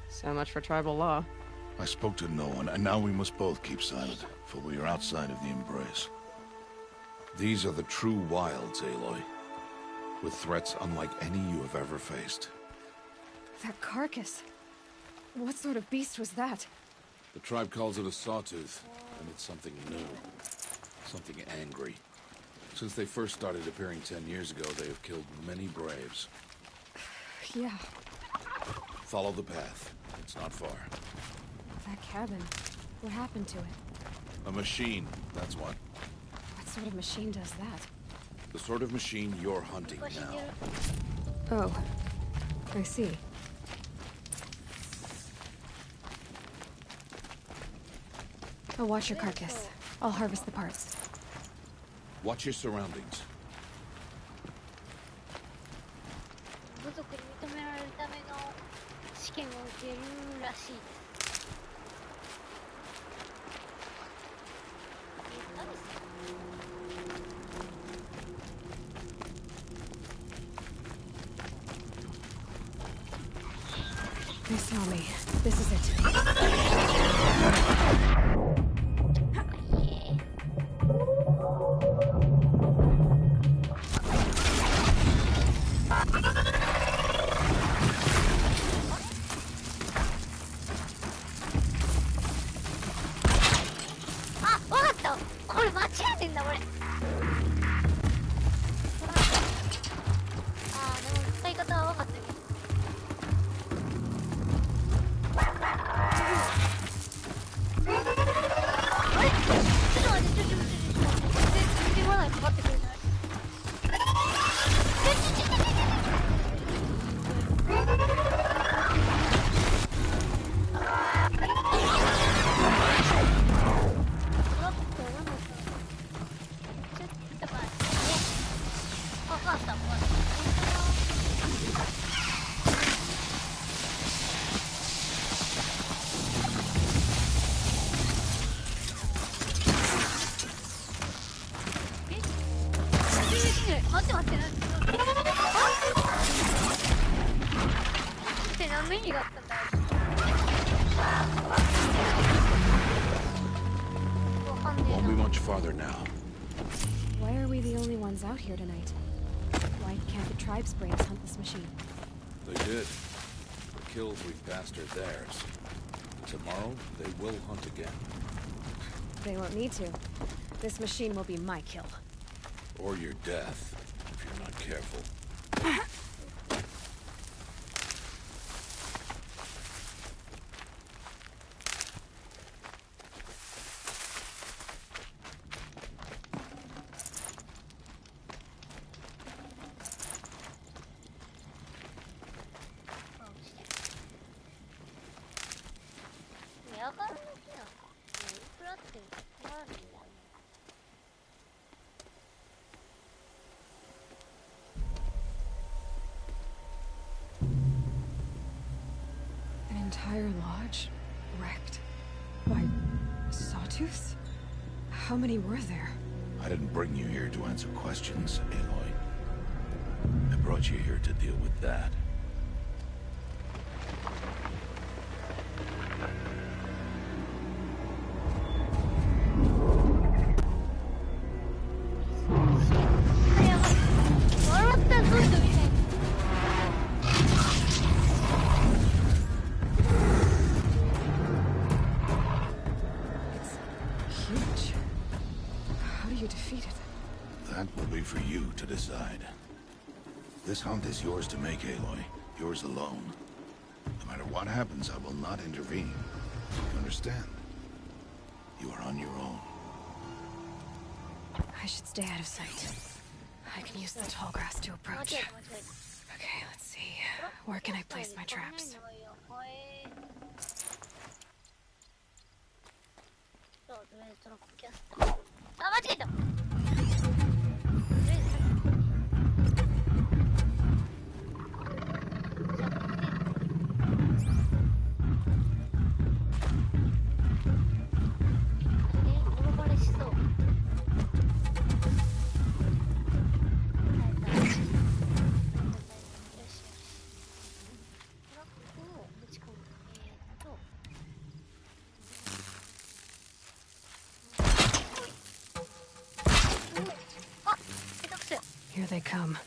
So much for tribal law. I spoke to no one, and now we must both keep silent, for we are outside of the embrace. These are the true wilds, Aloy, with threats unlike any you have ever faced. That carcass. What sort of beast was that? The tribe calls it a sawtooth, and it's something new. Something angry. Since they first started appearing 10 years ago, they have killed many braves. Yeah. Follow the path. It's not far. That cabin. What happened to it? A machine, that's what. What sort of machine does that? The sort of machine you're hunting now. Oh. I see. I'll watch your carcass. I'll harvest the parts. Watch your surroundings. 部族に認められるための試験を受けるらしいです。They saw me. This is it. Won't be much farther now. Why are we the only ones out here tonight? Why can't the tribe's brains hunt this machine? They did. The kills we've passed are theirs. Tomorrow, they will hunt again. They won't need to. This machine will be my kill. Or your death, if you're not careful. An entire lodge? Wrecked? Why, sawtooths? How many were there? I didn't bring you here to answer questions, Aloy. I brought you here to deal with that. This hunt is yours to make, Aloy. Yours alone. No matter what happens, I will not intervene. You understand? You are on your own. I should stay out of sight. I can use the tall grass to approach. Okay, let's see. Where can I place my traps? Here they come.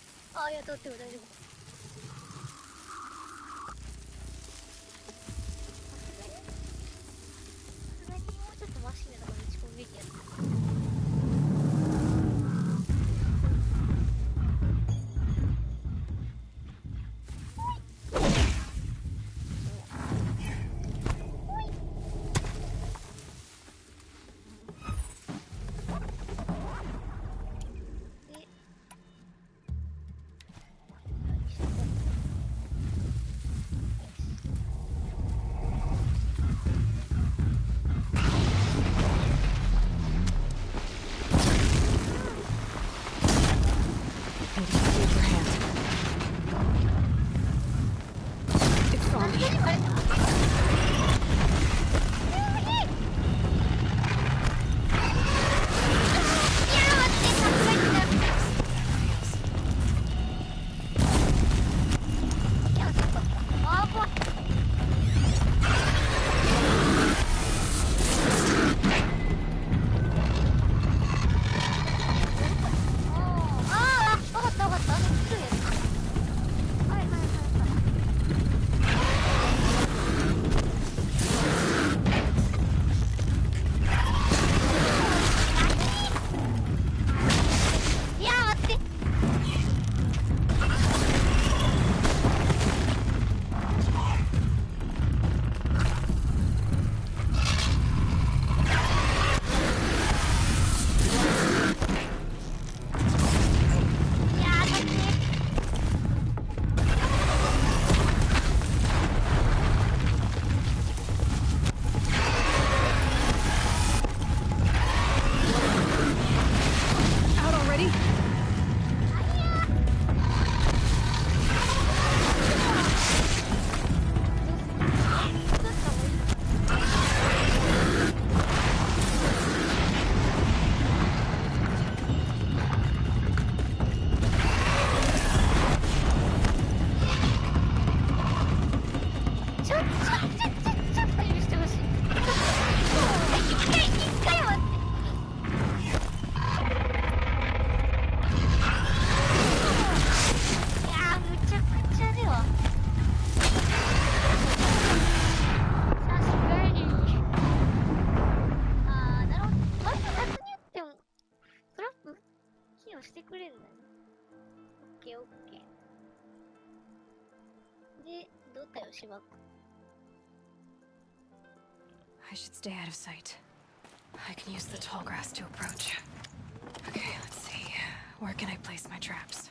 ケーオッケー。で、胴体を縛る。I should stay out of sight. I can use the tall grass to approach. Okay, let's see. Where can I place my traps?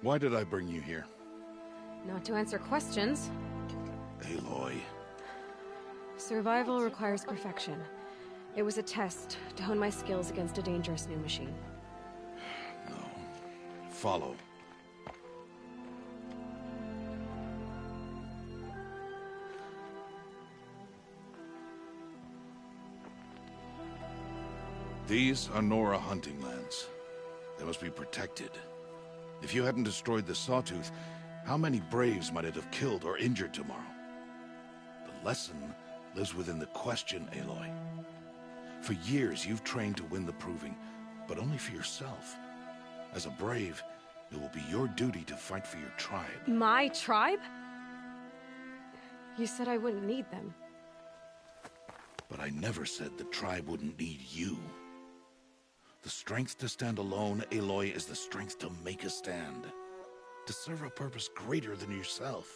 Why did I bring you here? Not to answer questions. Aloy. Survival requires perfection. It was a test to hone my skills against a dangerous new machine. No. Follow. These are Nora hunting lands. They must be protected. If you hadn't destroyed the Sawtooth, how many Braves might it have killed or injured tomorrow? The lesson lives within the question, Aloy. For years, you've trained to win the Proving, but only for yourself. As a Brave, it will be your duty to fight for your tribe. My tribe? You said I wouldn't need them. But I never said the tribe wouldn't need you. The strength to stand alone, Aloy, is the strength to make a stand. To serve a purpose greater than yourself.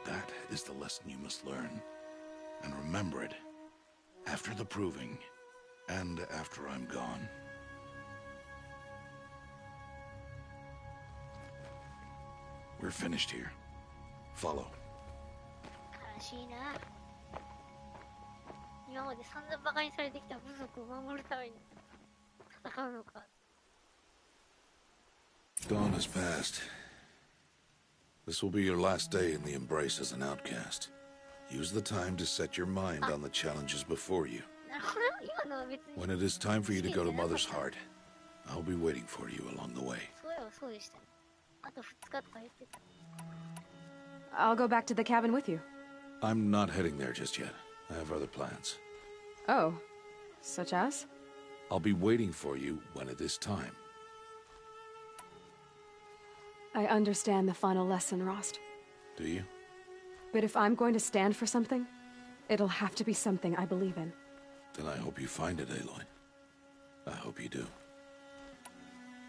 That is the lesson you must learn. And remember it. After the Proving. And after I'm gone. We're finished here. Follow. 悲しいな。今まで散々バカにされてきた部族を守るために戦うのか。Dawn has passed. This will be your last day in the Embrace as an outcast. Use the time to set your mind on the challenges before you. なるほど、今のは別に。When it is time for you to go to Mother's Heart, I'll be waiting for you along the way. そういえばそうでしたね。あと2日とか言ってた。I'll go back to the cabin with you. I'm not heading there just yet. I have other plans. Oh, such as? I'll be waiting for you when it is time. I understand the final lesson, Rost. Do you? But if I'm going to stand for something, it'll have to be something I believe in. Then I hope you find it, Aloy. I hope you do.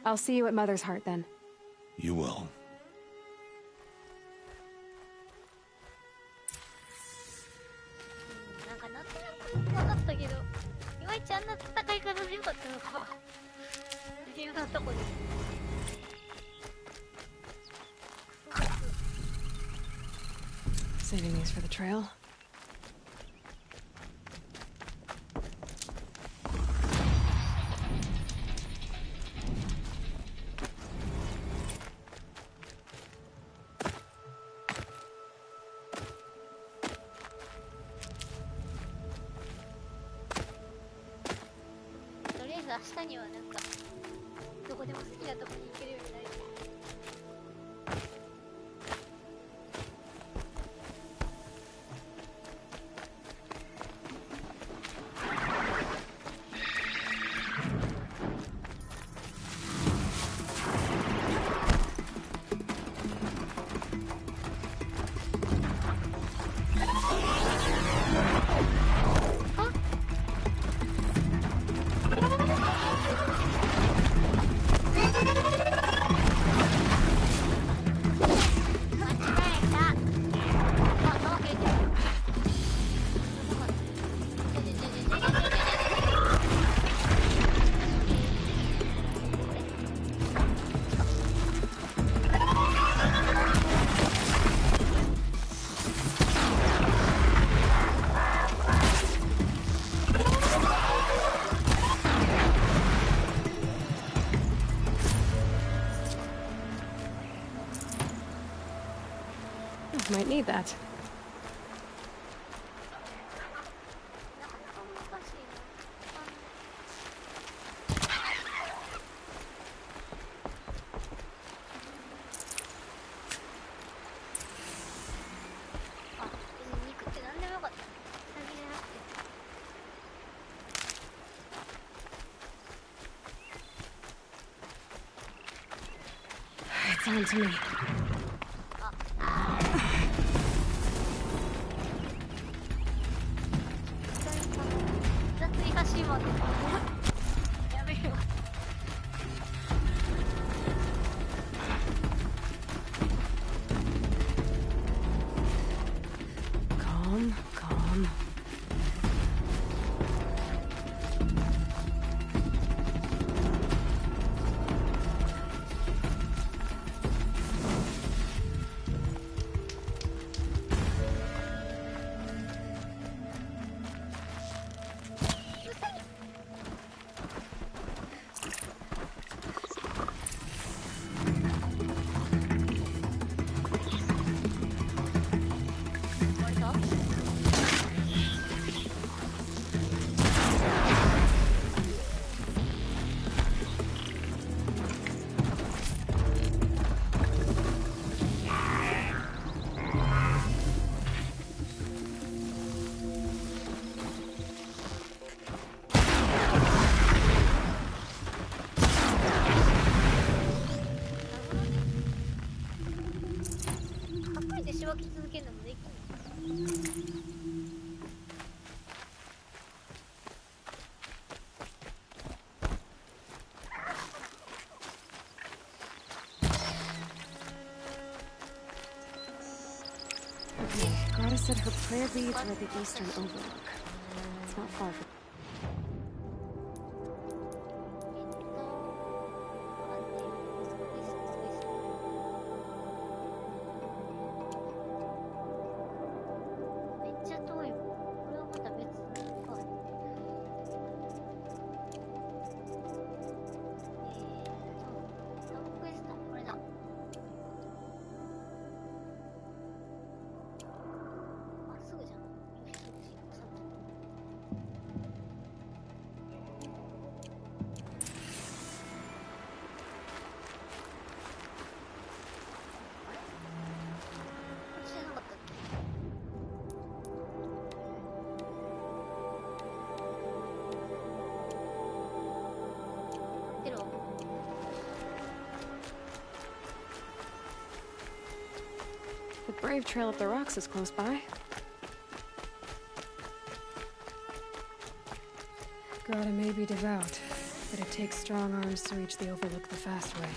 I'll see you at Mother's Heart, then. You will. なんかなんとなく分かったけど、いまいちあんな戦い方でよかったのか。微妙なとこです。Saving these for the trail. 下にはなんかどこでも好きなとこに行けるようになりそう。Might need that. It's on to me. Calm, calm. Okay, Greta said her prayer beads were at the eastern overlook. It's not far from... The brave trail up the rocks is close by. Greta may be devout, but it takes strong arms to reach the overlook the fast way.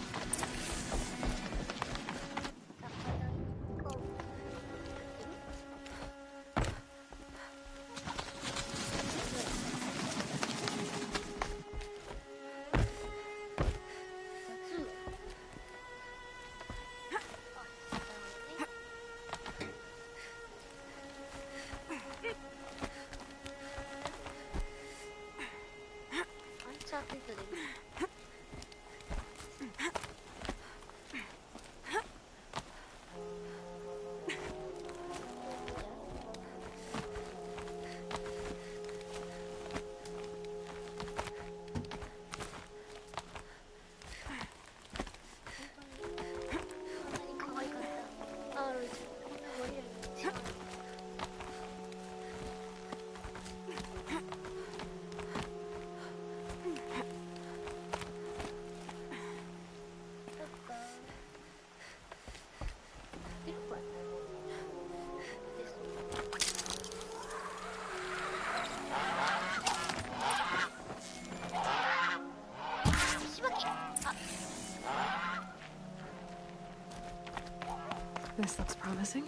This looks promising.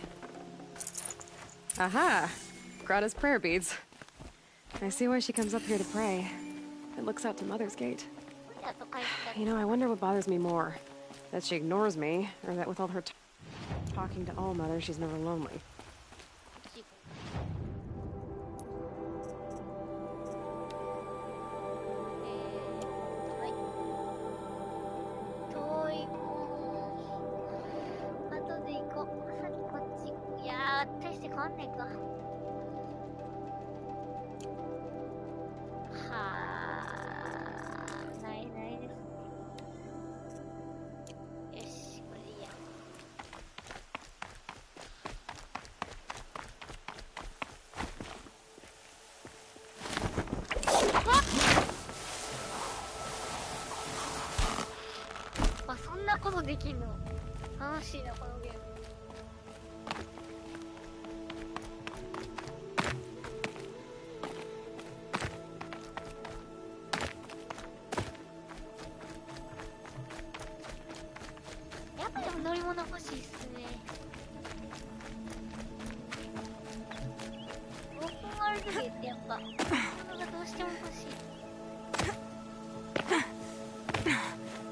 Aha! Grata's prayer beads. I see why she comes up here to pray. It looks out to Mother's Gate. You know, I wonder what bothers me more. That she ignores me, or that with all her talking to All Mother, she's never lonely.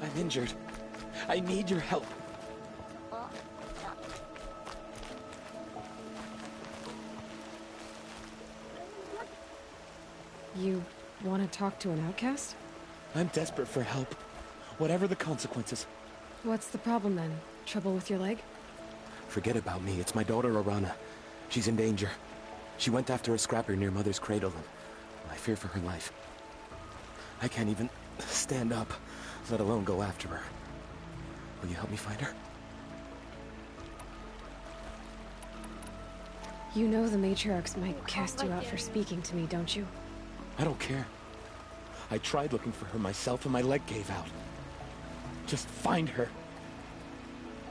I'm injured. I need your help. You want to talk to an outcast? I'm desperate for help. Whatever the consequences. What's the problem then? Trouble with your leg? Forget about me. It's my daughter, Arana. She's in danger. She went after a scrapper near Mother's cradle, and I fear for her life. I can't even stand up, let alone go after her. Will you help me find her? You know the matriarchs might cast you out for speaking to me, don't you? I don't care. I tried looking for her myself and my leg gave out. Just find her.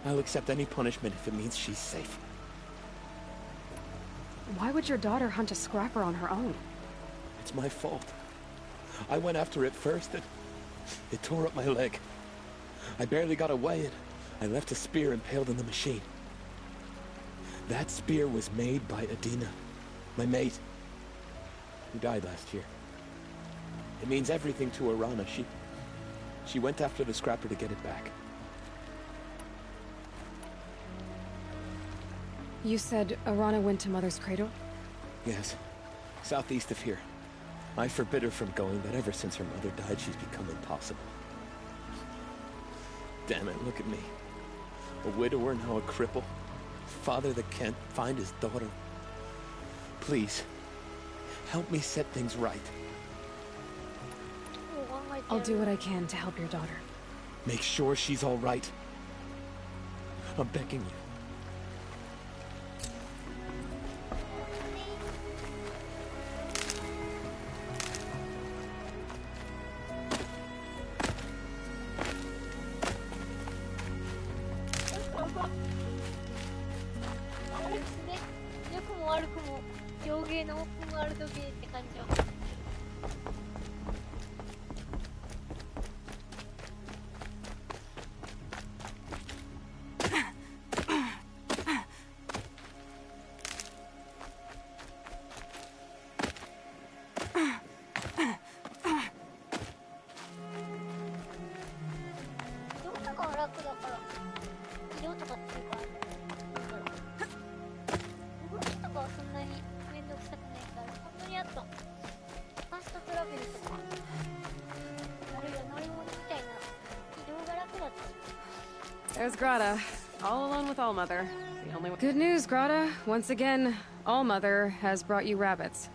I'll accept any punishment if it means she's safe. Why would your daughter hunt a scrapper on her own? It's my fault. I went after it first and it tore up my leg. I barely got away and I left a spear impaled in the machine. That spear was made by Adina, my mate, who died last year. It means everything to Arana. She went after the scrapper to get it back. You said Arana went to Mother's cradle? Yes, southeast of here. I forbid her from going, but ever since her mother died, she's become impossible. Damn it, look at me. A widower, now a cripple. Father that can't find his daughter. Please, help me set things right. I'll do what I can to help your daughter. Make sure she's all right. I'm begging you. There's Grata, all alone with All Mother. The only one. Good news, Grata. Once again, All Mother has brought you rabbits.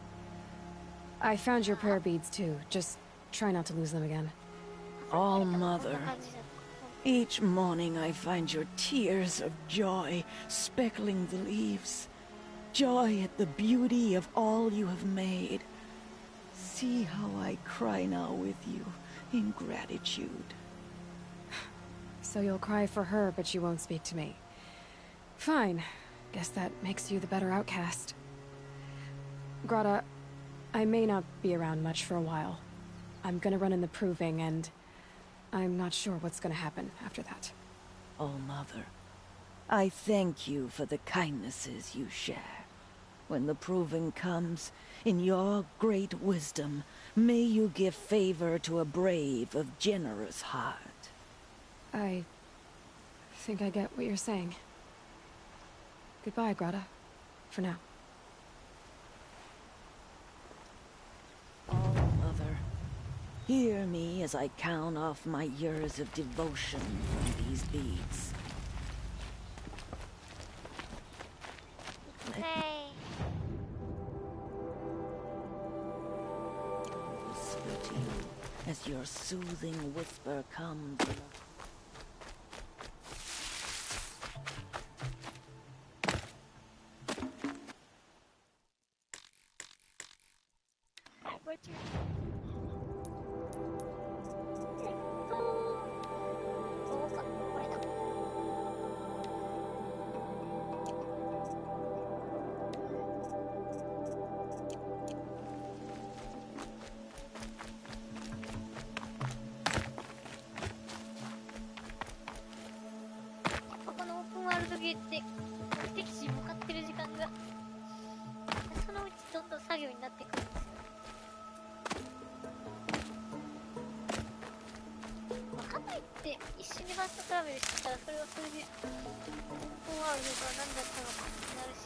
I found your prayer beads too. Just try not to lose them again. All Mother. Each morning I find your tears of joy speckling the leaves. Joy at the beauty of all you have made. See how I cry now with you in gratitude. So you'll cry for her, but you won't speak to me. Fine. Guess that makes you the better outcast. Grata, I may not be around much for a while. I'm gonna run in the proving, and I'm not sure what's gonna happen after that. Oh, Mother. I thank you for the kindnesses you share. When the proving comes, in your great wisdom, may you give favor to a brave of generous heart. I think I get what you're saying. Goodbye, Grata. For now. Oh, Mother. Hear me as I count off my years of devotion from these beads. Hey. Whisper to you as your soothing whisper comes. What you...このオープンワールドゲーって敵地に向かってる時間がそのうちどんどん作業になってくるんですよ。かといって一緒にファーストトラベルしてたらそれはそれでオープンワールドが何だったのかってなるし。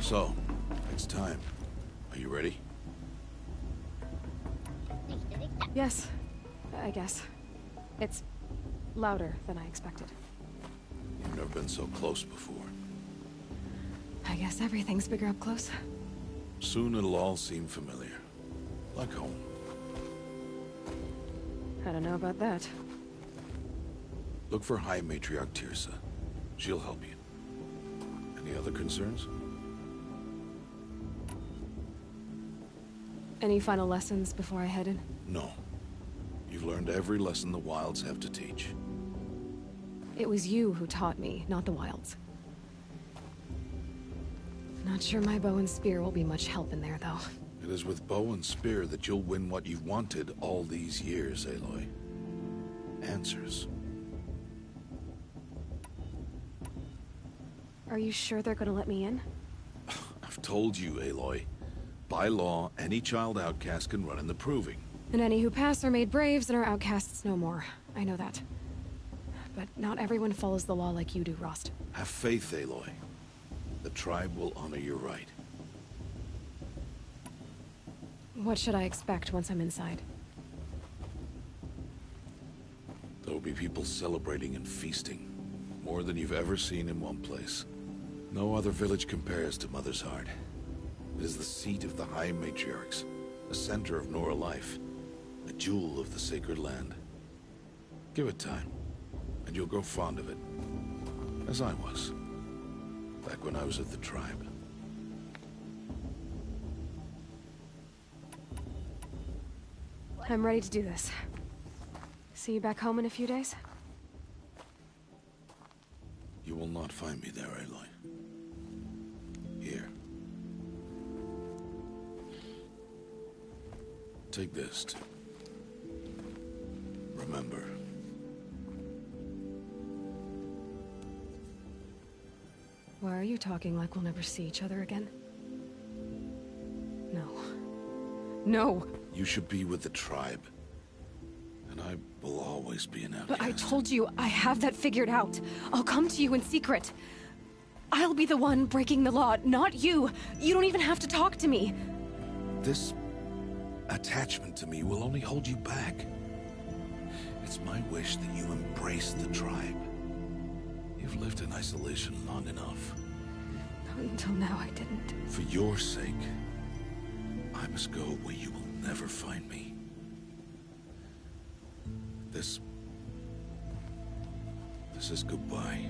So, it's time. Are you ready? Yes, I guess. It's louder than I expected. You've never been so close before. I guess everything's bigger up close. Soon it'll all seem familiar. Like home. I don't know about that. Look for High Matriarch Tirsa. She'll help you. Any other concerns? Any final lessons before I head in? No. You've learned every lesson the Wilds have to teach. It was you who taught me, not the Wilds. Not sure my bow and spear will be much help in there, though. It is with bow and spear that you'll win what you've wanted all these years, Aloy. Answers. Are you sure they're gonna let me in? I've told you, Aloy. By law, any child outcast can run in the proving. And any who pass are made braves and are outcasts no more. I know that. But not everyone follows the law like you do, Rost. Have faith, Aloy. The tribe will honor your right. What should I expect once I'm inside? There will be people celebrating and feasting. More than you've ever seen in one place. No other village compares to Mother's Heart. It is the seat of the High Matriarchs, the center of Nora life, a jewel of the sacred land. Give it time, and you'll grow fond of it. As I was, back when I was at the tribe. I'm ready to do this. See you back home in a few days? You will not find me there, Aloy. Here. Take this, too. Remember. Why are you talking like we'll never see each other again? No. No! You should be with the tribe. And I will always be an outcast. But I told you, I have that figured out. I'll come to you in secret. I'll be the one breaking the law, not you. You don't even have to talk to me. This attachment to me will only hold you back. It's my wish that you embrace the tribe. You've lived in isolation long enough. Until now, I didn't. For your sake, I must go where you will never find me. This is goodbye.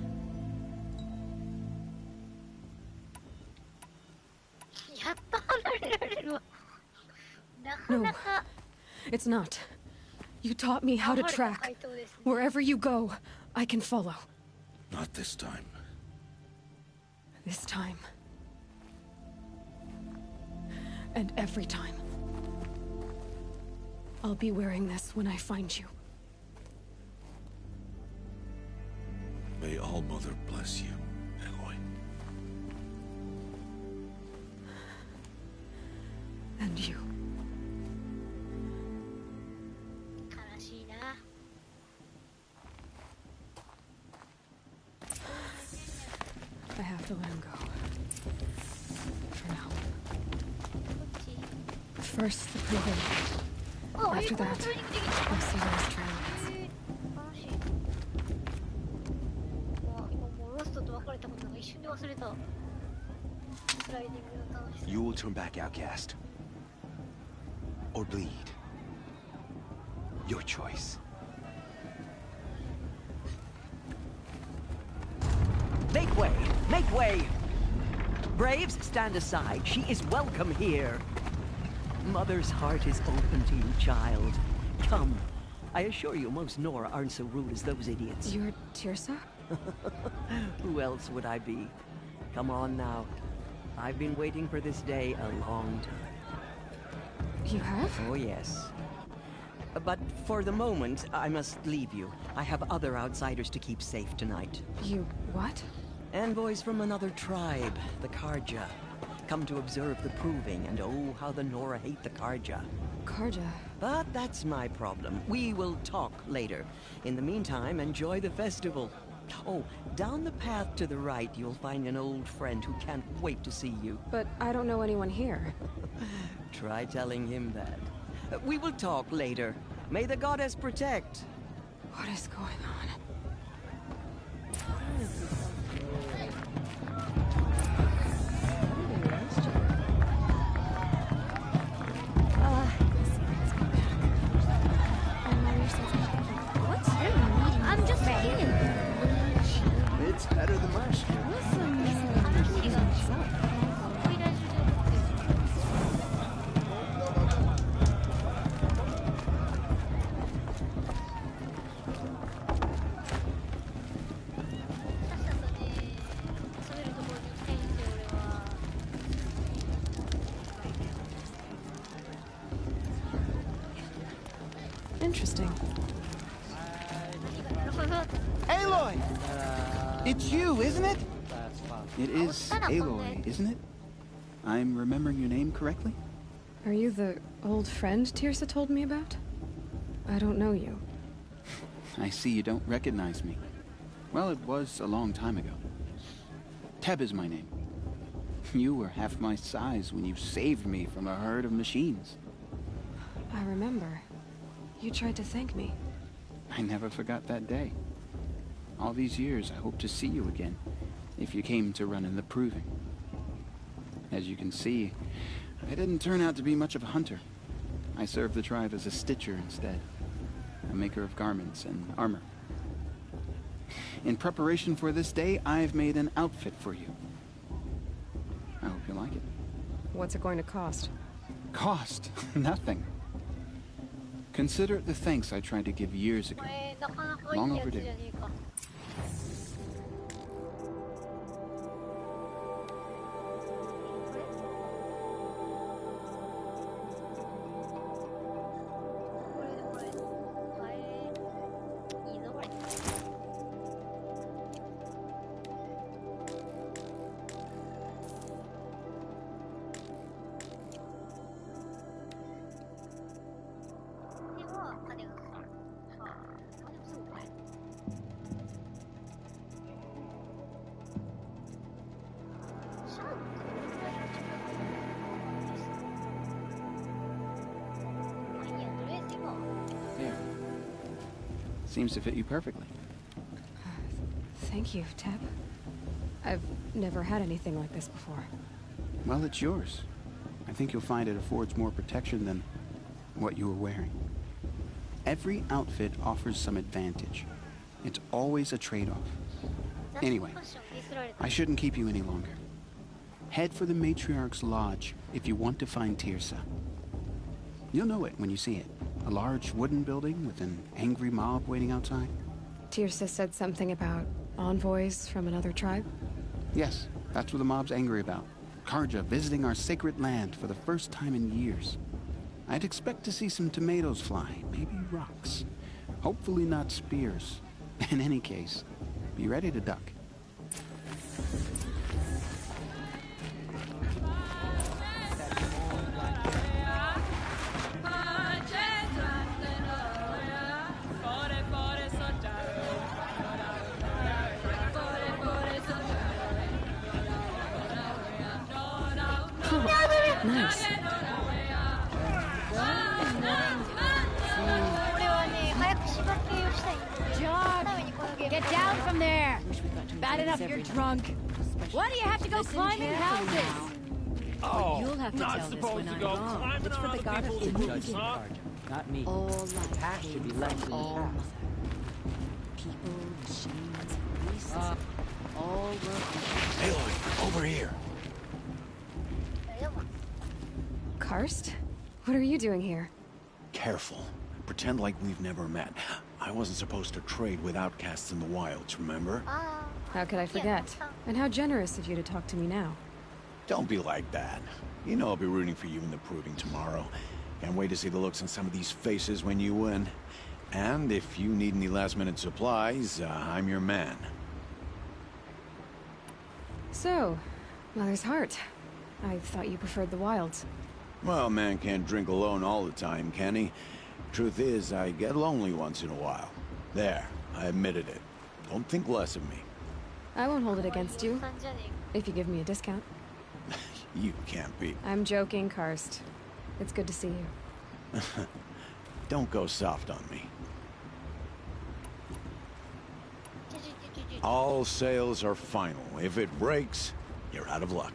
It's not. You taught me how to track. Wherever you go, I can follow. Not this time. This time. And every time. I'll be wearing this when I find you. May All-Mother bless you, Aloy. And you. I have to let him go. For now. First, the proving. After that, I'll see where his trail leads. もうロストと別れたことが一瞬で忘れた。スライディングの楽しさ。 You will turn back, outcast. Or bleed. Your choice. Make way! Make way! Braves, stand aside. She is welcome here. Mother's heart is open to you, child. Come. I assure you, most Nora aren't so rude as those idiots. You're Tirsa? Who else would I be? Come on now. I've been waiting for this day a long time. You have? Oh, yes. But for the moment, I must leave you. I have other outsiders to keep safe tonight. You what? Envoys from another tribe, the Karja. Come to observe the proving, and oh, how the Nora hate the Karja. Karja? But that's my problem. We will talk later. In the meantime, enjoy the festival. Oh, down the path to the right, you'll find an old friend who can't wait to see you. But I don't know anyone here. Try telling him that. We will talk later. May the goddess protect. What is going on? What's your meeting? I'm just kidding. It's better than last year. Interesting. Aloy! It's you, isn't it? It is Aloy, isn't it? I'm remembering your name correctly? Are you the old friend Tirsa told me about? I don't know you. I see you don't recognize me. Well, it was a long time ago. Teb is my name. You were half my size when you saved me from a herd of machines. I remember. You tried to thank me. I never forgot that day. All these years, I hope to see you again, if you came to run in the proving. As you can see, I didn't turn out to be much of a hunter. I served the tribe as a stitcher instead, a maker of garments and armor. In preparation for this day, I've made an outfit for you. I hope you like it. What's it going to cost? Cost? Nothing. Consider it the thanks I tried to give years ago. Long overdue. There. Seems to fit you perfectly. Thank you, Teb. I've never had anything like this before. Well, it's yours. I think you'll find it affords more protection than what you were wearing. Every outfit offers some advantage. It's always a trade-off. Anyway, I shouldn't keep you any longer. Head for the Matriarch's Lodge if you want to find Tirsa. You'll know it when you see it. A large wooden building with an angry mob waiting outside? Tirsa said something about envoys from another tribe? Yes, that's what the mob's angry about. Karja visiting our sacred land for the first time in years. I'd expect to see some tomatoes fly, maybe rocks. Hopefully not spears. In any case, be ready to duck. Nice. Get down from there! Bad enough you're drunk. Why do you have to go climbing houses? Oh, you'll have to not tell this supposed when to I'm go gone. climbing It's for on the other god of people's the roofs, huh? Not me. All life Past should be left in the all past. people, machines, priests, all work. Aloy, over here. Karst? What are you doing here? Careful. Pretend like we've never met. I wasn't supposed to trade with outcasts in the wilds, remember? How could I forget? And how generous of you to talk to me now. Don't be like that. You know I'll be rooting for you in the proving tomorrow. Can't wait to see the looks on some of these faces when you win. And if you need any last-minute supplies, I'm your man. So, Mother's Heart. I thought you preferred the wilds. Well, man can't drink alone all the time, can he? Truth is, I get lonely once in a while. There, I admitted it. Don't think less of me. I won't hold it against you, if you give me a discount. You can't be. I'm joking, Karst. It's good to see you. Don't go soft on me. All sales are final. If it breaks, you're out of luck.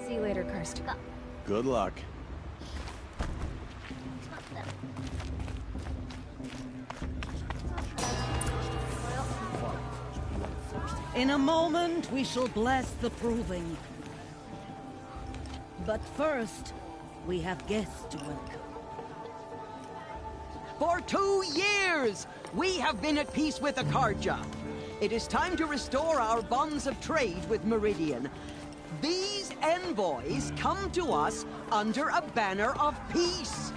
See you later, Karst. Good luck. In a moment, we shall bless the proving. But first, we have guests to welcome. For 2 years, we have been at peace with Akarja. It is time to restore our bonds of trade with Meridian. These envoys come to us under a banner of peace.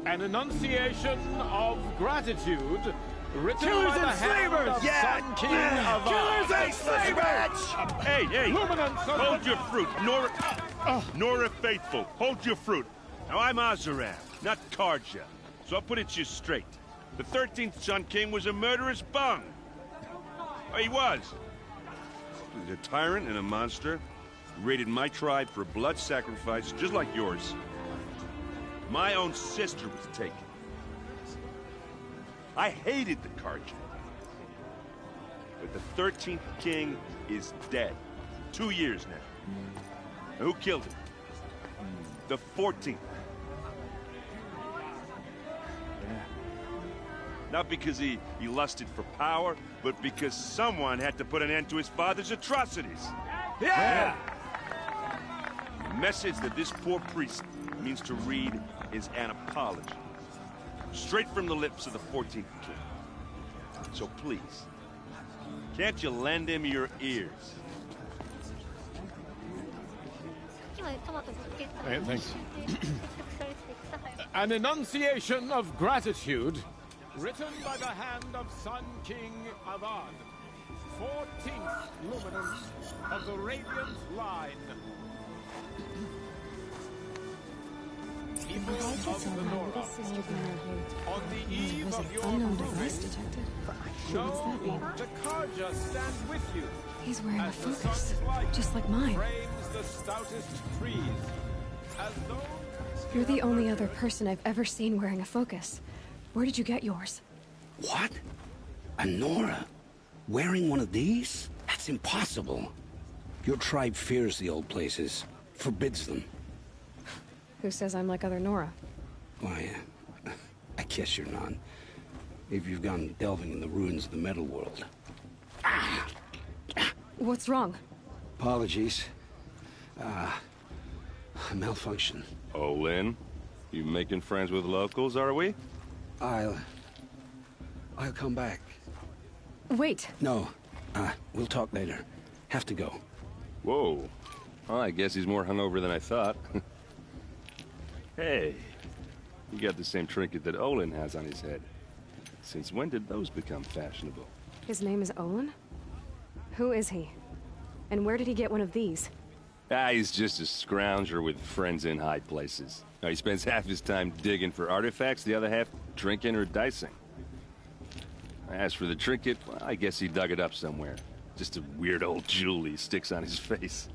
An enunciation of gratitude written Killers by the and hand slavers! of Yeah! Sun King of Killers and slavers! Hey! Luminance of Hold the- your fruit, Nora Faithful. Hold your fruit. Now I'm Azaram, not Karja, so I'll put it to you straight. The 13th Sun King was a murderous bung. Oh, he was. He's a tyrant and a monster. He raided my tribe for a blood sacrifice, just like yours. My own sister was taken. I hated the Karja. But the 13th king is dead. 2 years now. Now, who killed him? The 14th. Not because he lusted for power, but because someone had to put an end to his father's atrocities. Yeah! The message that this poor priest means to read is an apology. Straight from the lips of the 14th king. So please, can't you lend him your ears? Thanks. An enunciation of gratitude Written by the hand of Sun King Avad, 14th luminance of the Radiant Line. People of the Nora, on the eve of your proving, know the Karja stands with you. He's wearing a as the focus, sun's light just like mine. frames the stoutest trees, as though You're the only other person I've ever seen wearing a focus. Where did you get yours? What? A Nora? Wearing one of these? That's impossible. Your tribe fears the old places, forbids them. Who says I'm like other Nora? Why, I guess you're none. If you've gone delving in the ruins of the metal world. What's wrong? Apologies. Malfunction. Oh, Lynn? You making friends with locals, are we? I'll come back. Wait. No. We'll talk later. Have to go. Whoa. Well, I guess he's more hungover than I thought. Hey, you got the same trinket that Olin has on his head. Since when did those become fashionable? His name is Olin? Who is he? And where did he get one of these? He's just a scrounger with friends in high places. Now, he spends half his time digging for artifacts, the other half drinking or dicing. As for the trinket, well, I guess he dug it up somewhere. Just a weird old jewel he sticks on his face.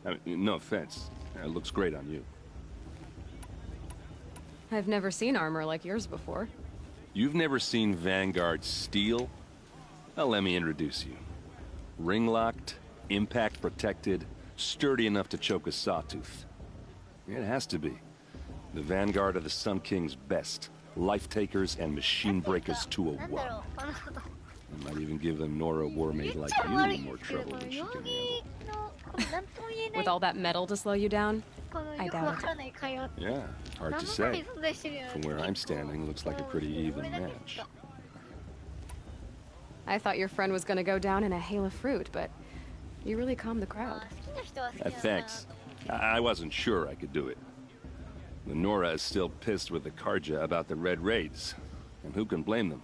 I mean, no offense. It looks great on you. I've never seen armor like yours before. You've never seen Vanguard steel? Well, let me introduce you. Ring-locked, impact-protected, sturdy enough to choke a sawtooth. It has to be. The Vanguard of the Sun King's best. Life-takers and machine-breakers to a one. I might even give a Nora warmaid like you more trouble than she can handle. With all that metal to slow you down? I doubt it. Yeah, hard to say. From where I'm standing, looks like a pretty even match. I thought your friend was gonna go down in a hail of fruit, but you really calmed the crowd. Thanks. I wasn't sure I could do it. The Nora is still pissed with the Karja about the Red Raids, and who can blame them?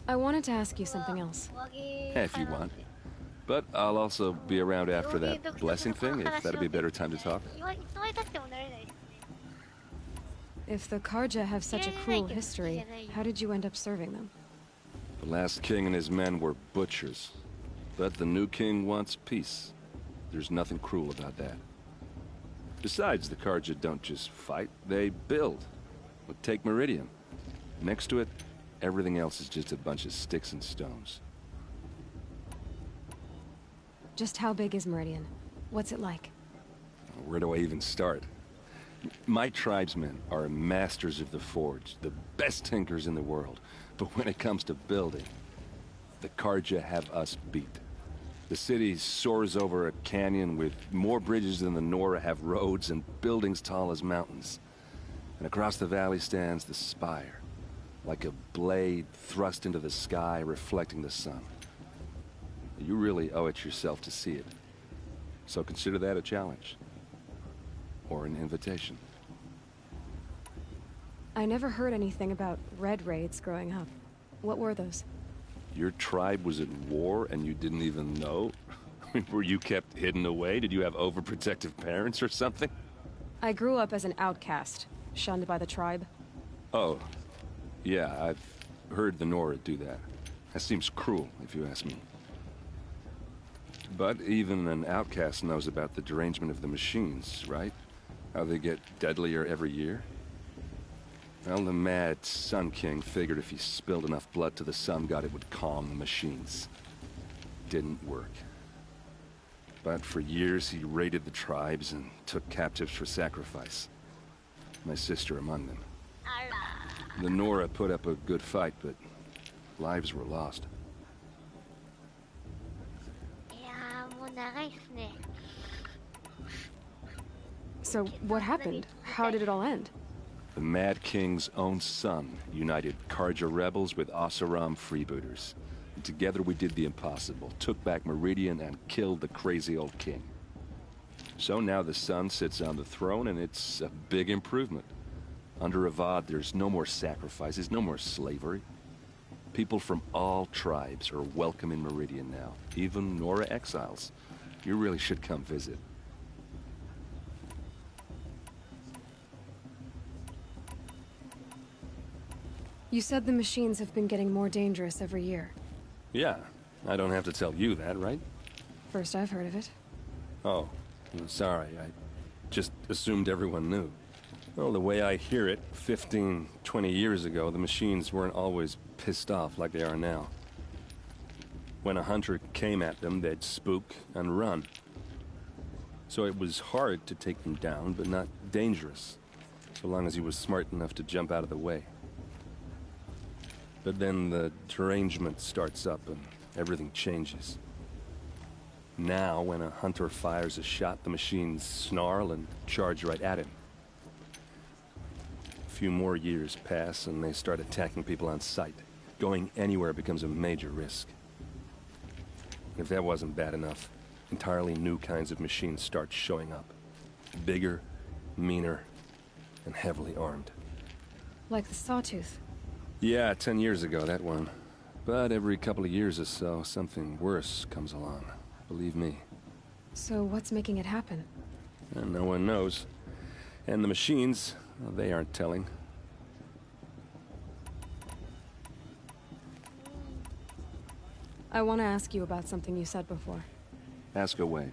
I wanted to ask you something else. If you want. But I'll also be around after that blessing thing, if that'd be a better time to talk. If the Karja have such a cruel history, how did you end up serving them? The last king and his men were butchers. But the new king wants peace. There's nothing cruel about that. Besides, the Karja don't just fight, they build. But take Meridian. Next to it, everything else is just a bunch of sticks and stones. Just how big is Meridian? What's it like? Where do I even start? My tribesmen are masters of the forge, the best tinkers in the world. But when it comes to building, the Karja have us beat. The city soars over a canyon with more bridges than the Nora have roads and buildings tall as mountains. And across the valley stands the spire, like a blade thrust into the sky reflecting the sun. You really owe it yourself to see it. So consider that a challenge. Or an invitation. I never heard anything about Red Raids growing up. What were those? Your tribe was at war and you didn't even know? I mean, were you kept hidden away? Did you have overprotective parents or something? I grew up as an outcast, shunned by the tribe. Oh. Yeah, I've heard the Nora do that. That seems cruel, if you ask me. But even an outcast knows about the derangement of the machines, right? How they get deadlier every year? Well, the mad Sun King figured if he spilled enough blood to the Sun God, it would calm the machines. Didn't work. But for years, he raided the tribes and took captives for sacrifice. My sister among them. The Nora put up a good fight, but lives were lost. So, what happened? How did it all end? The Mad King's own son united Karja rebels with Oseram freebooters. And together we did the impossible, took back Meridian and killed the crazy old king. So now the son sits on the throne and it's a big improvement. Under Avad, there's no more sacrifices, no more slavery. People from all tribes are welcome in Meridian now, even Nora exiles. You really should come visit. You said the machines have been getting more dangerous every year. Yeah, I don't have to tell you that, right? First I've heard of it. Oh, I'm sorry. I just assumed everyone knew. Well, the way I hear it, 15, 20 years ago, the machines weren't always pissed off like they are now. When a hunter came at them, they'd spook and run. So it was hard to take them down, but not dangerous, so long as he was smart enough to jump out of the way. But then the derangement starts up and everything changes. Now, when a hunter fires a shot, the machines snarl and charge right at him. A few more years pass and they start attacking people on sight. Going anywhere becomes a major risk. If that wasn't bad enough, entirely new kinds of machines start showing up. Bigger, meaner, and heavily armed. Like the Sawtooth. Yeah, 10 years ago, that one. But every couple of years or so, something worse comes along. Believe me. So what's making it happen? And no one knows. And the machines, well, they aren't telling. I want to ask you about something you said before. Ask away.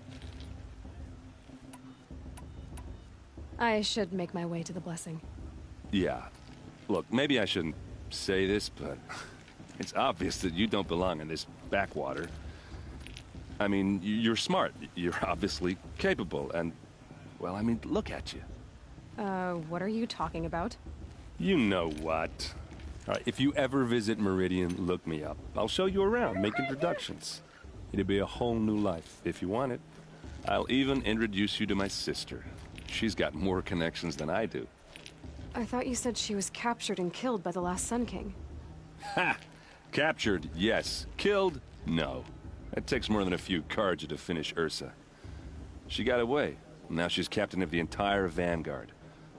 I should make my way to the blessing. Yeah. Look, maybe I shouldn't say this, but it's obvious that you don't belong in this backwater. I mean, you're smart. You're obviously capable, and, well, I mean, look at you. What are you talking about? You know what. All right, if you ever visit Meridian, look me up. I'll show you around, make introductions. It'll be a whole new life, if you want it. I'll even introduce you to my sister. She's got more connections than I do. I thought you said she was captured and killed by the last Sun King. Ha! Captured, yes. Killed, no. It takes more than a few Carja to finish Ursa. She got away. Now she's captain of the entire Vanguard.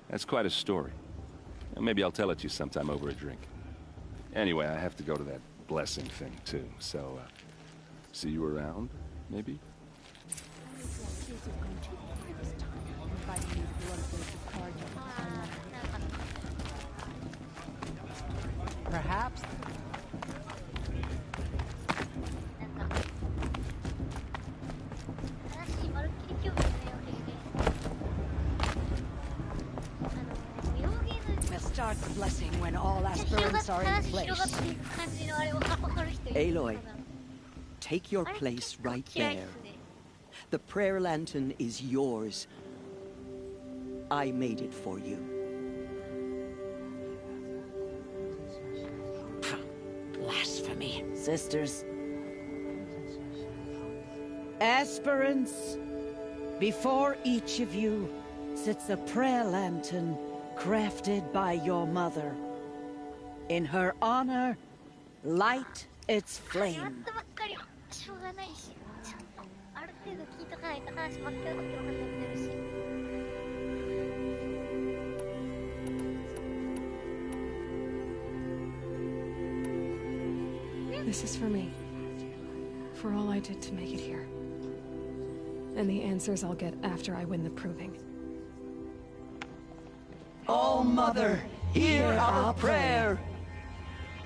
That's quite a story. And maybe I'll tell it to you sometime over a drink. Anyway, I have to go to that blessing thing, too. So, see you around, maybe? Perhaps. We'll start the blessing when all aspirants are in place. Aloy, take your place right there. The prayer lantern is yours. I made it for you. Blasphemy. Sisters. Aspirants, before each of you sits a prayer lantern crafted by your mother. In her honor, light its flame. This is for me. For all I did to make it here. And the answers I'll get after I win the proving. Oh, Mother, hear our prayer.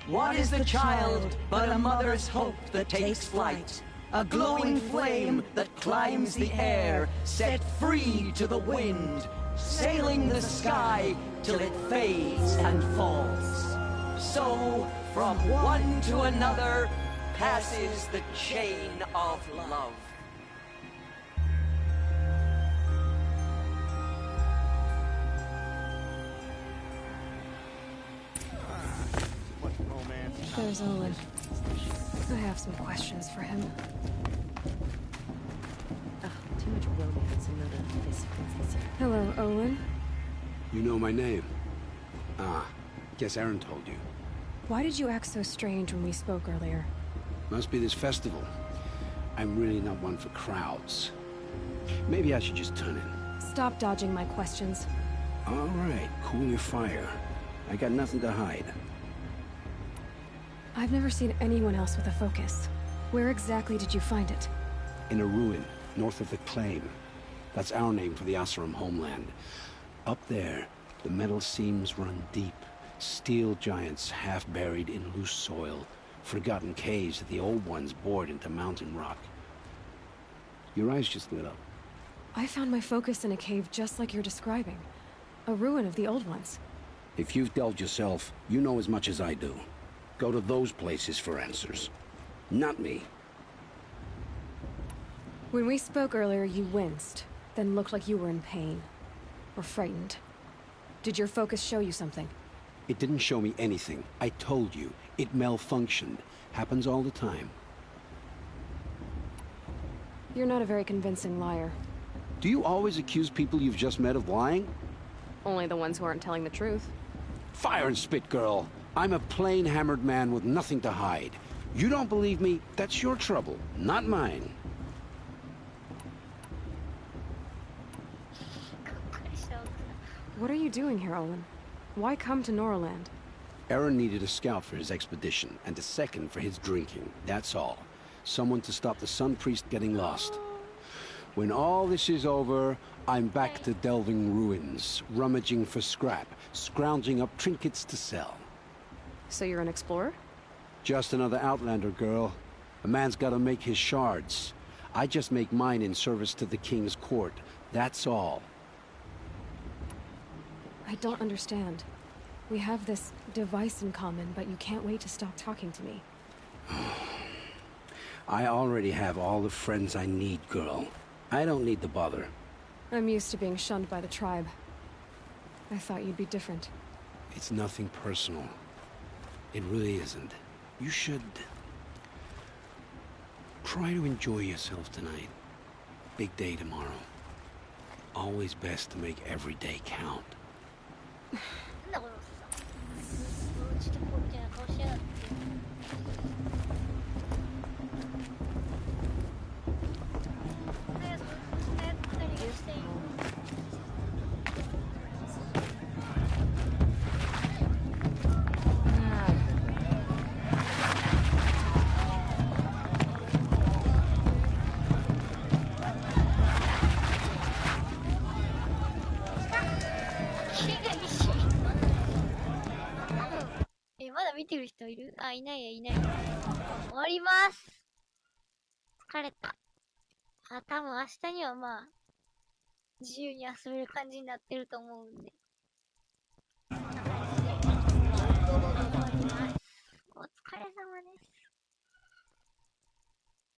What is the child but a mother's hope that takes flight? A glowing flame that climbs the air, set free to the wind, sailing the sky till it fades and falls. So, from one to another, passes the chain of love. There's Olin. I have some questions for him. Too much romance and not enough physical. Hello, Olin. You know my name? Ah, guess Aaron told you. Why did you act so strange when we spoke earlier? Must be this festival. I'm really not one for crowds. Maybe I should just turn in. Stop dodging my questions. All right, cool your fire. I got nothing to hide. I've never seen anyone else with a focus. Where exactly did you find it? In a ruin, north of the Claim. That's our name for the Asuram homeland. Up there, the metal seams run deep. Steel giants half buried in loose soil. Forgotten caves that the old ones bored into mountain rock. Your eyes just lit up. I found my focus in a cave just like you're describing. A ruin of the old ones. If you've delved yourself, you know as much as I do. Go to those places for answers. Not me. When we spoke earlier, you winced, then looked like you were in pain. Or frightened. Did your focus show you something? It didn't show me anything. I told you. It malfunctioned. Happens all the time. You're not a very convincing liar. Do you always accuse people you've just met of lying? Only the ones who aren't telling the truth. Fire and spit, girl. I'm a plain hammered man with nothing to hide. You don't believe me, that's your trouble, not mine. What are you doing here, Olin? Why come to Noraland? Aaron needed a scout for his expedition, and a second for his drinking, that's all. Someone to stop the Sun Priest getting lost. When all this is over, I'm back to delving ruins, rummaging for scrap, scrounging up trinkets to sell. So you're an explorer? Just another Outlander, girl. A man's gotta make his shards. I just make mine in service to the King's court, that's all. I don't understand. We have this device in common, but you can't wait to stop talking to me. I already have all the friends I need, girl. I don't need the bother. I'm used to being shunned by the tribe. I thought you'd be different. It's nothing personal. It really isn't. You should... try to enjoy yourself tonight. Big day tomorrow. Always best to make every day count. なんだこのおっさん。ちょっとこうみたいな顔しやがって。何がしたいの？まだ見てる人いる？あ、いないや、いない。終わります。疲れた。あ、多分明日にはまあ、自由に遊べる感じになってると思うんで。